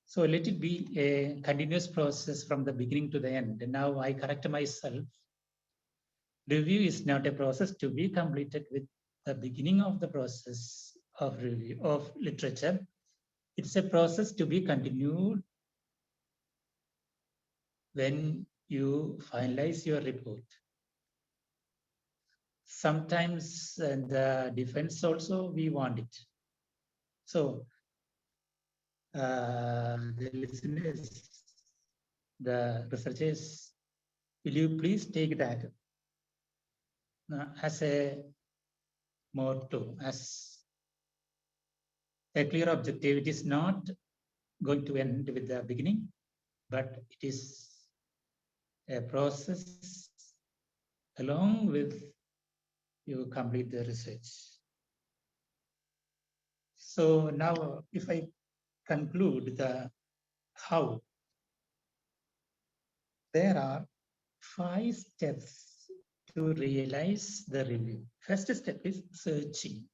So let it be a continuous process from the beginning to the end. And now I correct myself. Review is not a process to be completed with the beginning of the process of review of literature. It's a process to be continued when you finalize your report. Sometimes the defense also, we want it. So the listeners the researchers, will you please take that as a motto, as a clear objective? It is not going to end with the beginning, but it is a process along with you complete the research. So now if I conclude the how, there are 5 steps to realize the review. First step is searching.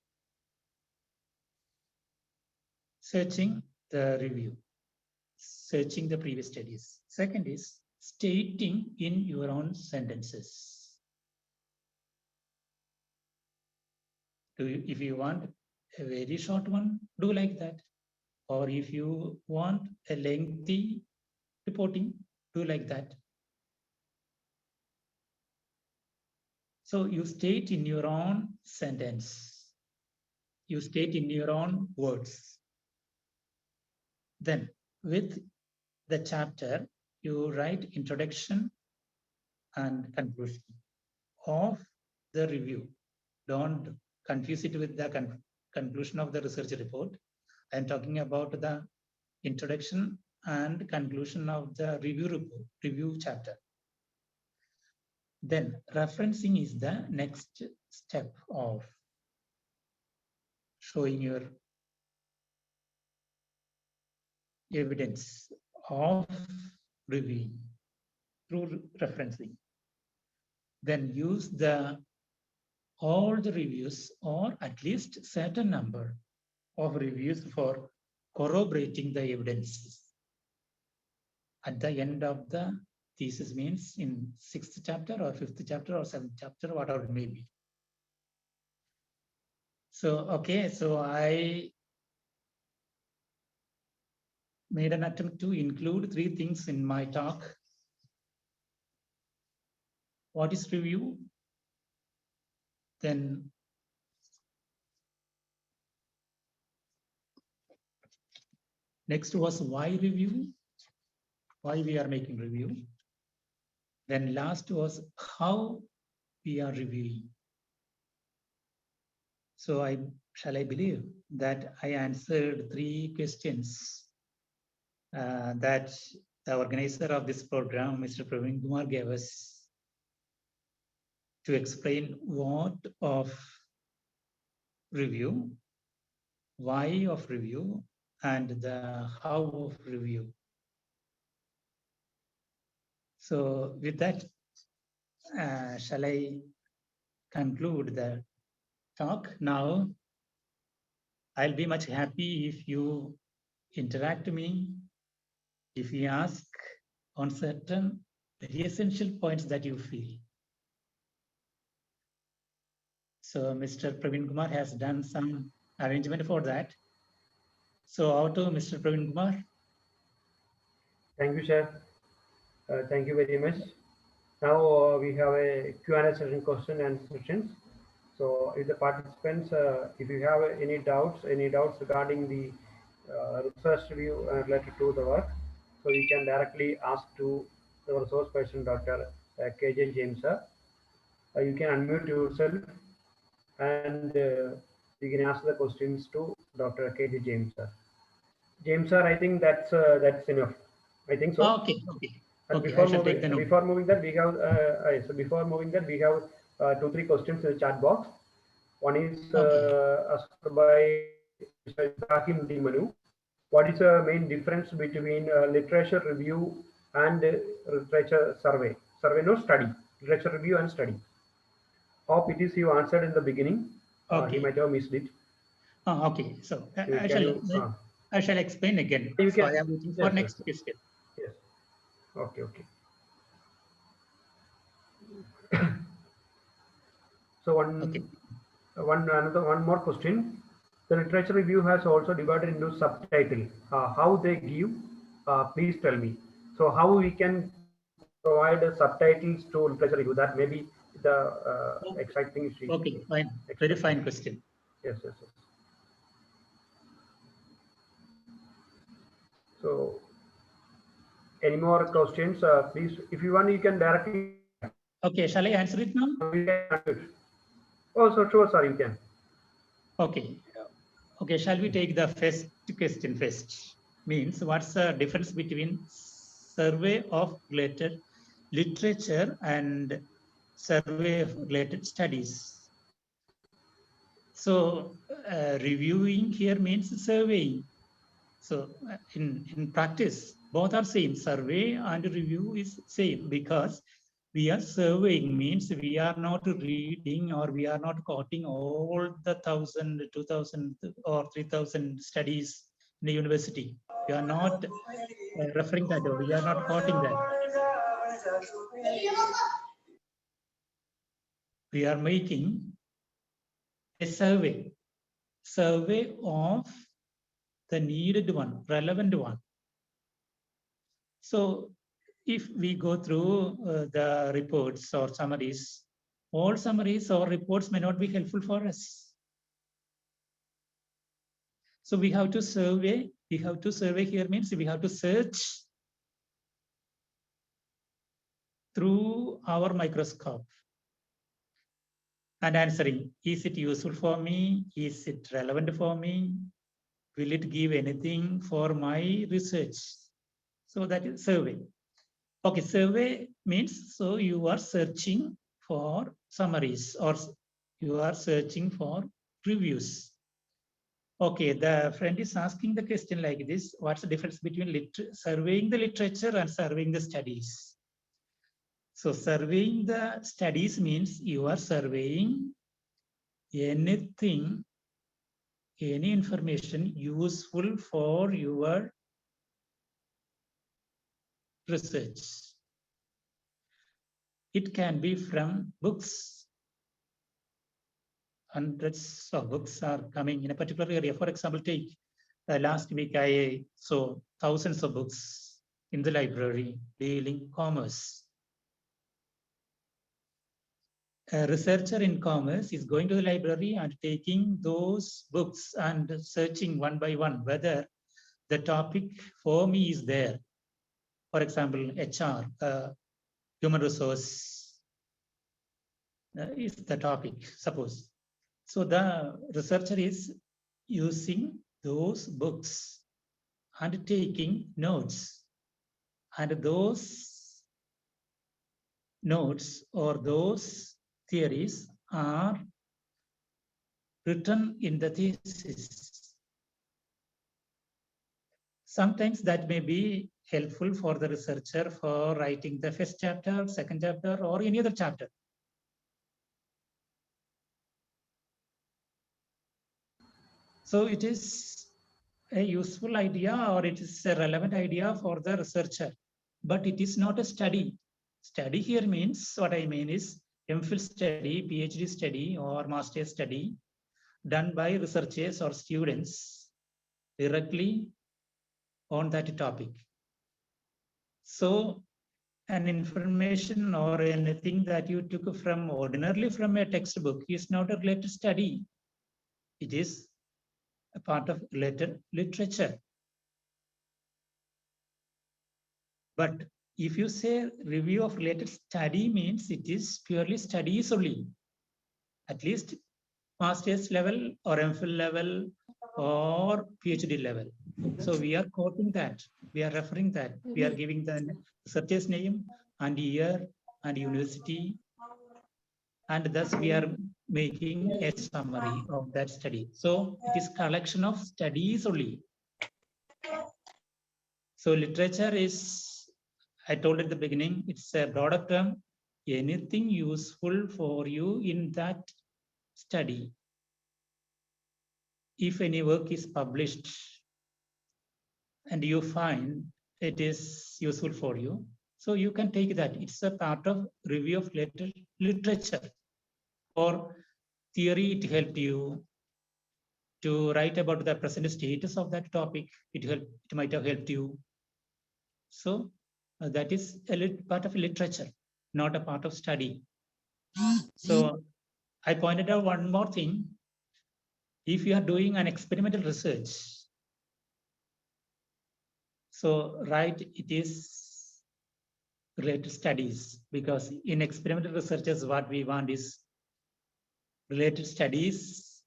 Searching the review, searching the previous studies. Second is stating in your own sentences. If you want a very short one, do like that. Or if you want a lengthy reporting, do like that. So you state in your own sentence. You state in your own words. Then with the chapter, you write introduction and conclusion of the review. Don't confuse it with the conclusion of the research report. I'm talking about the introduction and conclusion of the review chapter. Then referencing is the next step of showing your evidence of reviewing through referencing. Then use all the reviews or at least certain number of reviews for corroborating the evidence. At the end of the thesis, means in 6th chapter or 5th chapter or 7th chapter, whatever it may be. So, okay, so I made an attempt to include 3 things in my talk. What is review? Then next was why review, why we are making review. Then last was how we are reviewing. So shall I believe that I answered 3 questions that the organizer of this program, Mr. Praveen Kumar, gave us to explain what of review, why of review, and the how of review. So with that, shall I conclude the talk now? I'll be much happy if you interact with me, if you ask on certain very essential points that you feel. So Mr. Praveen Kumar has done some arrangement for that. So over to Mr. Praveen Kumar. Thank you, sir. Thank you very much. Now we have a Q&A session, question and questions. So if the participants, if you have any doubts regarding the research review related to the work, so you can directly ask to the resource person, Dr. KJ James, sir. You can unmute yourself and you can ask the questions to Dr. KJ James, sir. James, sir, I think that's enough. I think so. Okay. And okay, before moving that, we have 2-3 questions in the chat box. One is asked by Mr. Ibrahim D. Manu. What is the main difference between literature review and literature survey? Survey, no, study. Literature review and study. Hope it is you answered in the beginning. Okay. He might have missed it. Okay. So I shall explain again. You can, so I am waiting for next question. Yes. Okay. So one more question. The literature review has also divided into subtitle. How they give? Please tell me. So how we can provide subtitles to literature review? That may be the exciting issue. Okay, fine. Very fine question. Yes. So Any more questions? Please, if you want, you can directly. Okay, shall I answer it now? Oh, so sure, sir, you can. Okay. Okay, shall we take the first question first? Means what's the difference between survey of related literature and survey of related studies? So reviewing here means surveying. So in practice, both are same. Survey and review is same because we are surveying means we are not reading or we are not quoting all the 1,000, 2,000 or 3,000 studies in the university. We are not referring that or we are not quoting that. We are making a survey of the needed one, relevant one. So if we go through the reports or summaries, all summaries or reports may not be helpful for us. So we have to survey. We have to survey here means we have to search through our microscope and answering, is it useful for me? Is it relevant for me? Will it give anything for my research? So that is survey. Okay, survey means so you are searching for summaries or you are searching for reviews. Okay, the friend is asking the question like this: what's the difference between surveying the literature and surveying the studies? So surveying the studies means you are surveying anything, any information useful for your research. It can be from books. Hundreds of books are coming in a particular area. For example, take last week I saw thousands of books in the library dealing commerce. A researcher in commerce is going to the library and taking those books and searching one by one whether the topic for me is there. For example, HR, human resource is the topic, suppose. So the researcher is using those books and taking notes. And those notes or those theories are written in the thesis. Sometimes that may be helpful for the researcher for writing the first chapter, second chapter, or any other chapter. So it is a useful idea or it is a relevant idea for the researcher, but it is not a study. Study here means, what I mean is MPhil study, PhD study, or master's study done by researchers or students directly on that topic. So an information or anything that you took from ordinarily from a textbook is not a related study. It is a part of related literature. But if you say review of related study means it is purely studies only, at least master's level or MPhil level or PhD level. So we are quoting that, we are referring that, we are giving the researcher's name and year and university, and thus we are making a summary of that study. So it is collection of studies only. So literature is, I told at the beginning, it's a broader term, anything useful for you in that study. If any work is published and you find it is useful for you, so you can take that. It's a part of review of literature. For theory, it helped you to write about the present status of that topic. It might have helped you. So that is a part of literature, not a part of study. So I pointed out one more thing. If you are doing an experimental research, so right, it is related studies, because in experimental researches, what we want is related studies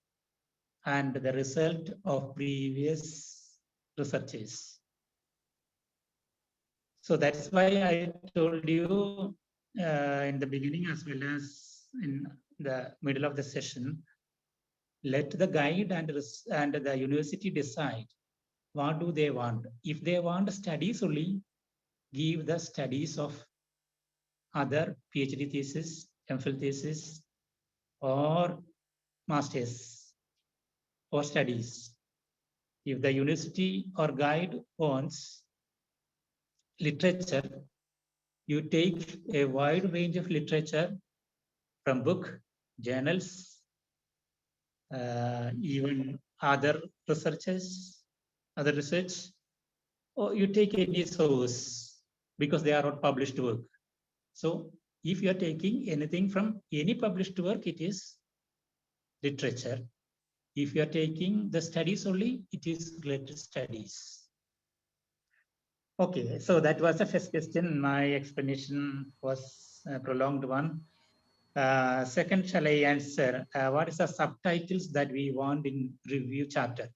and the result of previous researches. So that's why I told you in the beginning as well as in the middle of the session, let the guide and the university decide what do they want. If they want studies only, give the studies of other PhD thesis, MPhil thesis, or masters or studies. If the university or guide wants literature, you take a wide range of literature from book, journals, even other research, or you take any source because they are not published work. So if you are taking anything from any published work, it is literature. If you are taking the studies only, it is related studies. Okay, so that was the first question. My explanation was a prolonged one. Second, shall I answer? What is the subtitles that we want in review chapter?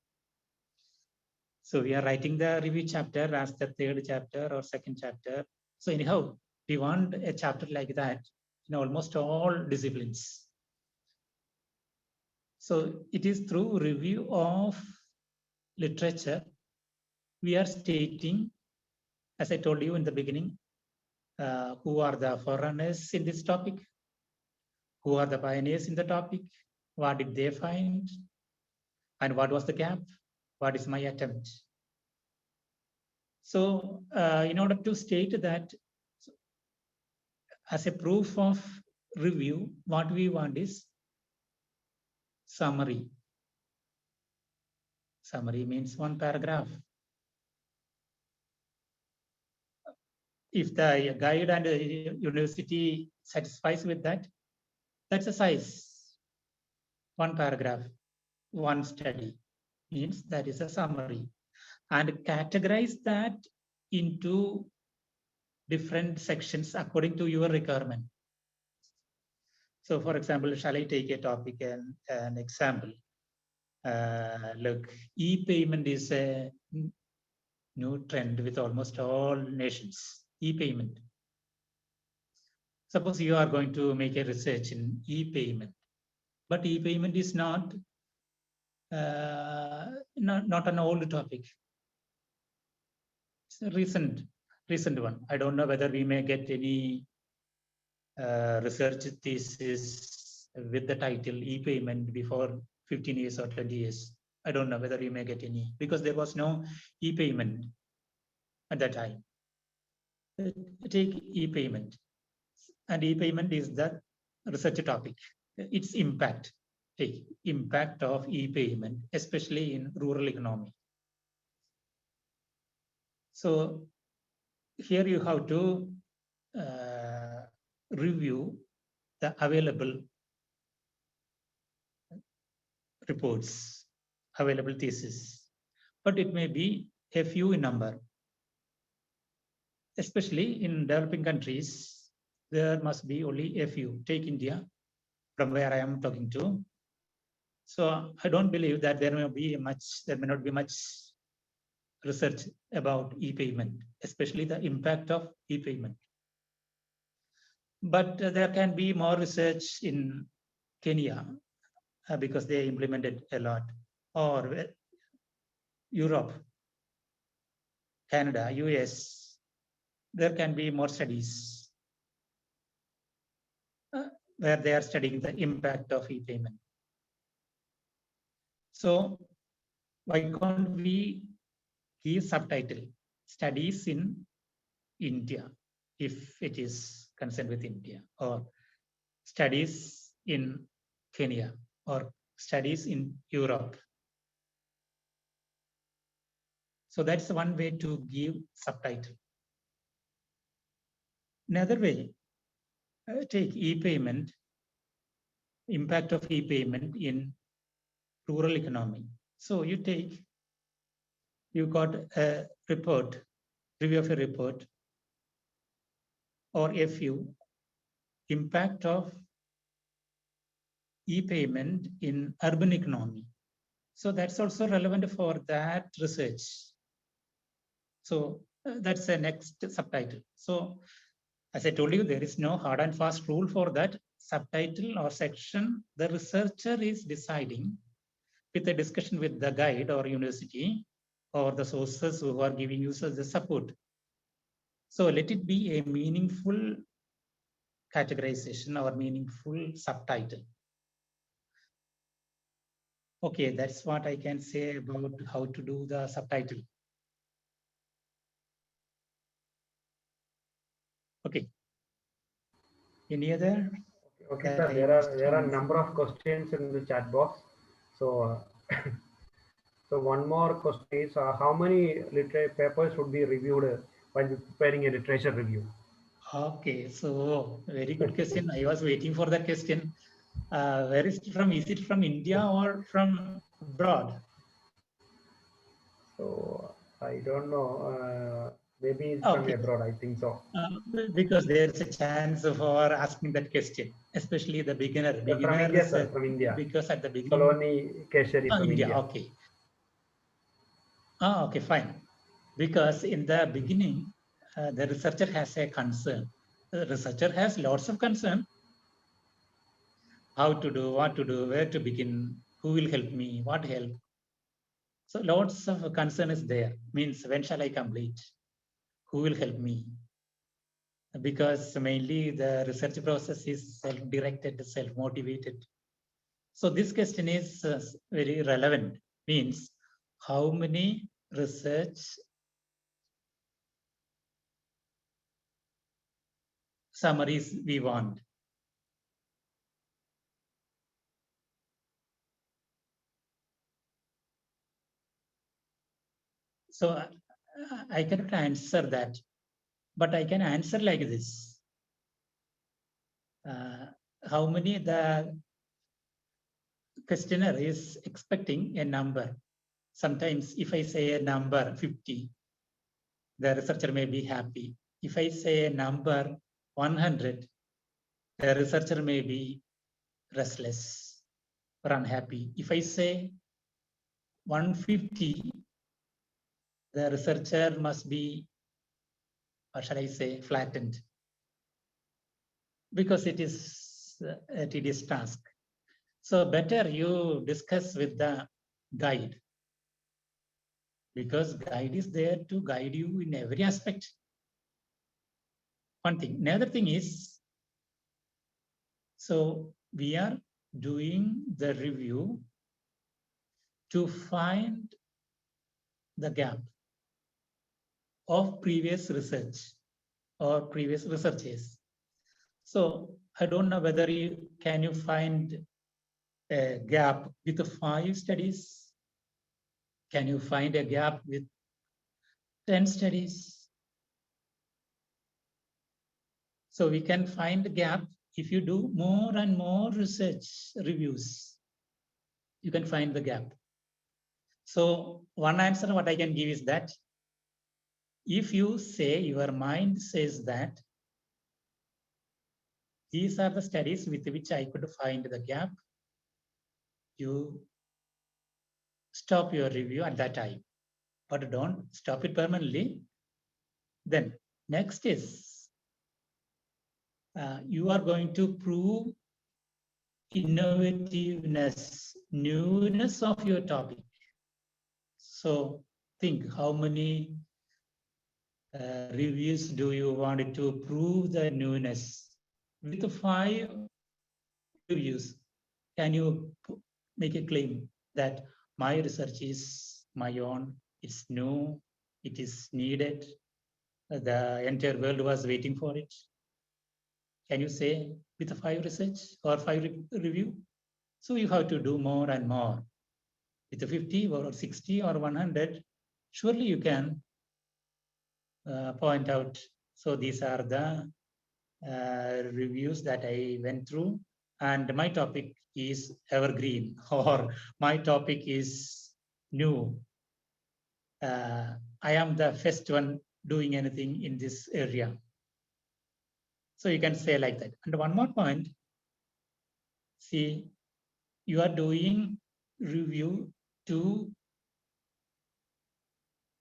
So we are writing the review chapter as the third chapter or second chapter. So anyhow, we want a chapter like that in almost all disciplines. So it is through review of literature, we are stating, as I told you in the beginning, who are the forerunners in this topic, who are the pioneers in the topic, what did they find, and what was the gap, what is my attempt. So in order to state that as a proof of review, what we want is summary. Summary means one paragraph. If the guide and the university satisfies with that, that's a size. One paragraph, one study means that is a summary. And categorize that into different sections according to your requirement. So for example, shall I take a topic and an example? Look, e-payment is a new trend with almost all nations. E-payment. Suppose you are going to make a research in e-payment, but e-payment is not an old topic. It's a recent one. I don't know whether we may get any research thesis with the title e-payment before 15 years or 20 years. I don't know whether we may get any, because there was no e-payment at that time. Take e-payment, and e-payment is the research topic. Its impact, impact of e-payment, especially in rural economy. So here you have to review the available reports, available thesis, but it may be a few in number. Especially in developing countries, there must be only a few. Take India, from where I am talking to. So I don't believe that there may not be much research about e-payment, especially the impact of e-payment. But there can be more research in Kenya because they implemented a lot, or Europe, Canada, US. There can be more studies where they are studying the impact of e-payment. So why can't we give subtitle studies in India if it is concerned with India, or studies in Kenya, or studies in Europe? So that's one way to give subtitle. Another way, take e-payment, impact of e-payment in rural economy. So you got a report, review of a report or FU, impact of e-payment in urban economy. So that's also relevant for that research. So that's the next subtitle. So as I told you, there is no hard and fast rule for that subtitle or section. The researcher is deciding with a discussion with the guide or university or the sources who are giving users the support. So let it be a meaningful categorization or meaningful subtitle. Okay, that's what I can say about how to do the subtitle. Okay. Any other? Okay, sir. There are a number of questions in the chat box. So, so one more question is, how many papers should be reviewed while preparing a literature review? Okay, so very good question. I was waiting for that question. Where is it from? Is it from India or from abroad? So I don't know. Maybe it's from abroad. I think so. Because there's a chance for asking that question, especially the beginner. From India, sir. From India. Because at the beginning. Saloni Keshari from India. Okay. Okay, fine. Because in the beginning, the researcher has a concern. The researcher has lots of concern. How to do, what to do, where to begin, who will help me, what help. So lots of concern is there. Means when shall I complete? Who will help me? Because mainly the research process is self-directed, self-motivated. So this question is very relevant. Means how many research summaries we want. So I cannot answer that, but I can answer like this. How many the questioner is expecting a number. Sometimes if I say a number 50, the researcher may be happy. If I say a number 100, the researcher may be restless or unhappy. If I say 150, the researcher must be, or shall I say, flattened, because it is a tedious task. So better you discuss with the guide, because guide is there to guide you in every aspect. One thing. Another thing is, so we are doing the review to find the gap of previous research or previous researches. So I don't know whether you can find a gap with 5 studies? Can you find a gap with 10 studies? So we can find a gap if you do more and more research reviews. You can find the gap. So one answer what I can give is that if you say, your mind says that these are the studies with which I could find the gap, you stop your review at that time, but don't stop it permanently. Then next is you are going to prove innovativeness, newness of your topic. So think how many reviews do you want to prove the newness? With 5 reviews, can you make a claim that my research is my own, it's new, it is needed, the entire world was waiting for it? Can you say with a 5 research or 5 review? So you have to do more and more. With a 50 or 60 or 100, surely you can point out. So these are the reviews that I went through, and my topic is evergreen, or my topic is new. I am the first one doing anything in this area. So you can say like that. And one more point, see, you are doing review to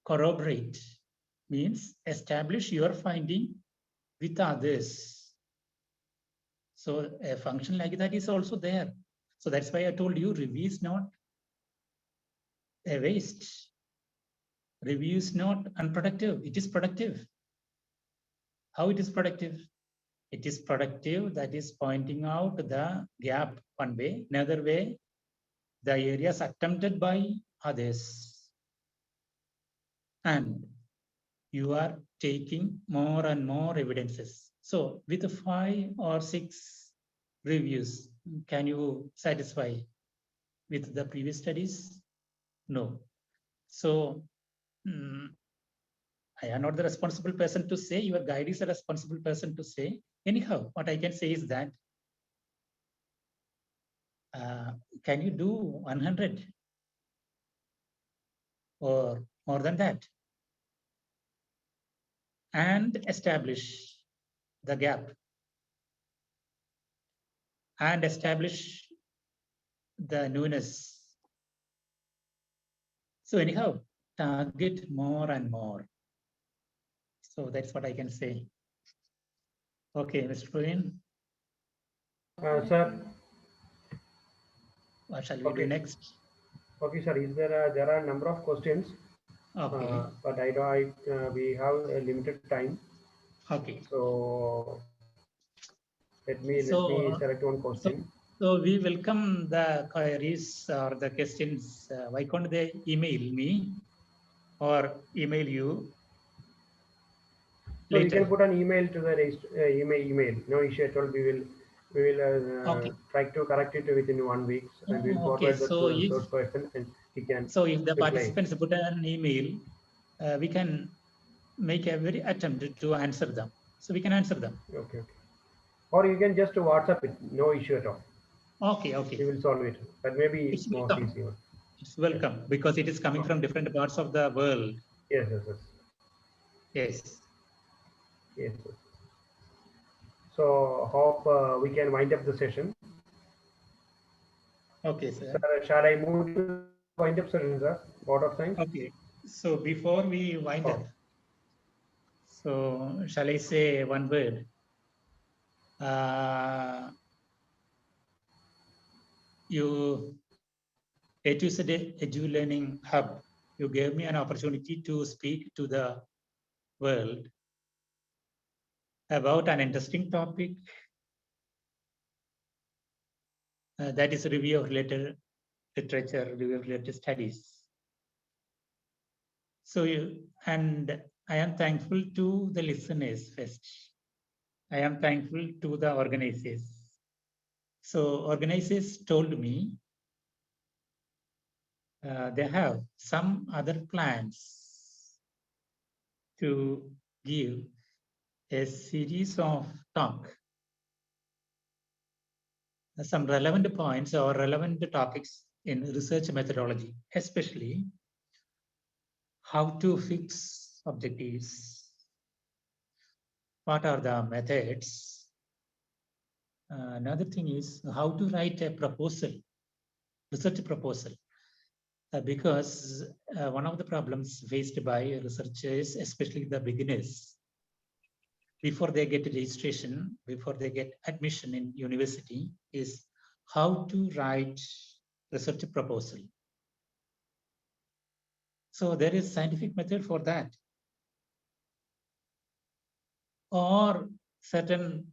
corroborate, means establish your finding with others. So a function like that is also there. So that's why I told you review is not a waste. Review is not unproductive, it is productive. How it is productive? It is productive, that is pointing out the gap one way. Another way, the areas attempted by others. And you are taking more and more evidences. So with 5 or 6 reviews, can you satisfy with the previous studies? No. So I am not the responsible person to say, your guide is a responsible person to say. Anyhow, what I can say is that, can you do 100 or more than that? And establish the gap and establish the newness. So anyhow, target more and more. So that's what I can say. Okay, Mr. Praveen. Sir. What shall we do next? Okay, sir. There are a number of questions. Okay. But we have a limited time. Okay. So let me select one question. So we welcome the queries or the questions. Why can't they email me or email you? So Later. you can put an email to the email. No issue at all. We will try to correct it within 1 week, and we'll forward that to the third person, and he can. So if the reply. participants put an email, we can make every attempt to answer them. So we can answer them. Okay. Or you can just WhatsApp it. No issue at all. Okay. We will solve it. That may be It's more welcome. easier. It's welcome because it is coming from different parts of the world. Yes. Yes. Yes. So hope we can wind up the session. Okay, sir. Sir, shall I move to wind up session, sir? Board of Science. Okay. So before we wind up, so shall I say one word? You A2Z Edu Learning Hub, you gave me an opportunity to speak to the world about an interesting topic, that is review of related literature, review of related studies. So, and I am thankful to the listeners first. I am thankful to the organizers. So organizers told me they have some other plans to give a series of talk, some relevant points or relevant topics in research methodology, especially how to fix objectives, what are the methods. Another thing is how to write a proposal, research proposal, because one of the problems faced by researchers, especially the beginners, before they get registration, before they get admission in university, is how to write research proposal. So there is scientific method for that. Or certain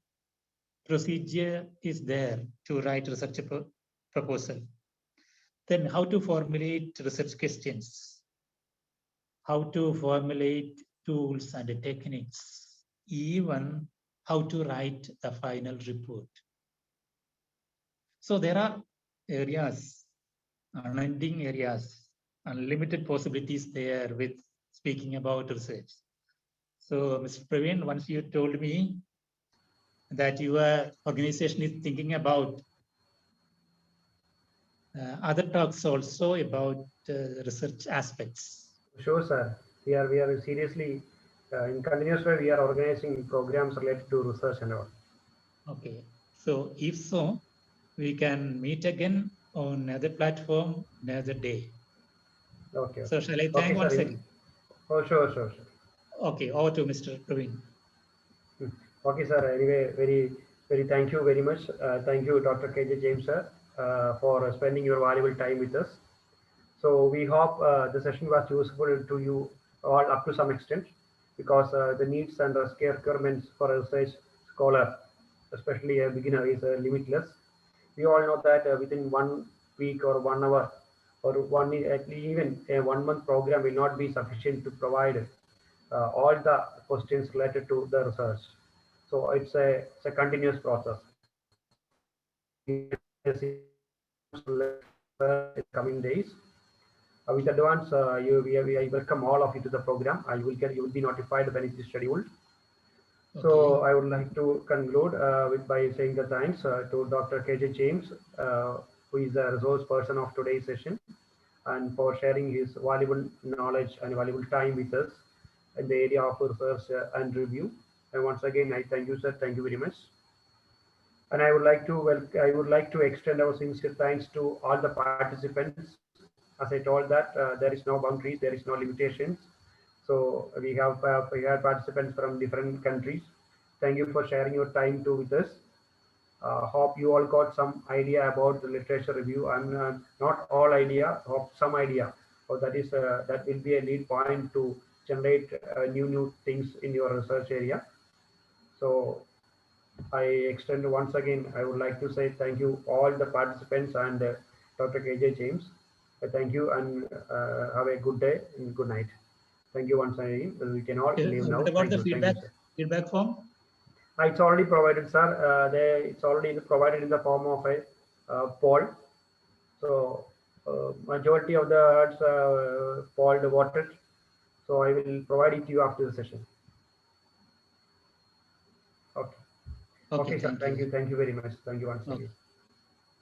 procedure is there to write research proposal. Then how to formulate research questions, how to formulate tools and techniques, even how to write the final report. So there are areas, unending areas, unlimited possibilities there with speaking about research. So Mr. Praveen, once you told me that your organization is thinking about other talks also about research aspects. Sure, sir. We are seriously in continuous way, we are organizing programs related to research and all. Okay. So if so, we can meet again on another platform another day. Okay. So shall I Okay, thank once sir. again? Oh, sure. Okay, over to Mr. Praveen. Okay, sir. Anyway, very thank you very much. Thank you, Dr. KJ James, sir, for spending your valuable time with us. So we hope the session was useful to you all up to some extent, because the needs and the requirements for a research scholar, especially a beginner, is limitless. We all know that within 1 week or 1 hour or even a 1 month program will not be sufficient to provide all the questions related to the research. So it's a continuous process. In the coming days. With advance, I welcome all of you to the program. You will be notified when it is scheduled. Okay. So I would like to conclude by saying the thanks to Dr. KJ James, who is the resource person of today's session, and for sharing his valuable knowledge and valuable time with us in the area of research and review. And once again, I thank you, sir. Thank you very much. And I would like to extend our sincere thanks to all the participants. As I told that there is no boundaries, there is no limitations. So we have participants from different countries. Thank you for sharing your time too with us. Hope you all got some idea about the literature review, and not all idea, hope some idea. So that will be a lead point to generate new things in your research area. So I extend once again, I would like to say thank you all the participants and Dr. KJ James. Thank you, and have a good day and good night. Thank you once again. We can all leave now. What about the Thank you, sir. feedback form? It's already provided, sir. It's already provided in the form of a poll. So majority of the ads polled voted. So I will provide it to you after the session. Okay. Okay, sir. Thank you. Thank you very much. Thank you once again.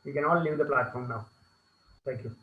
You can all leave the platform now. Thank you.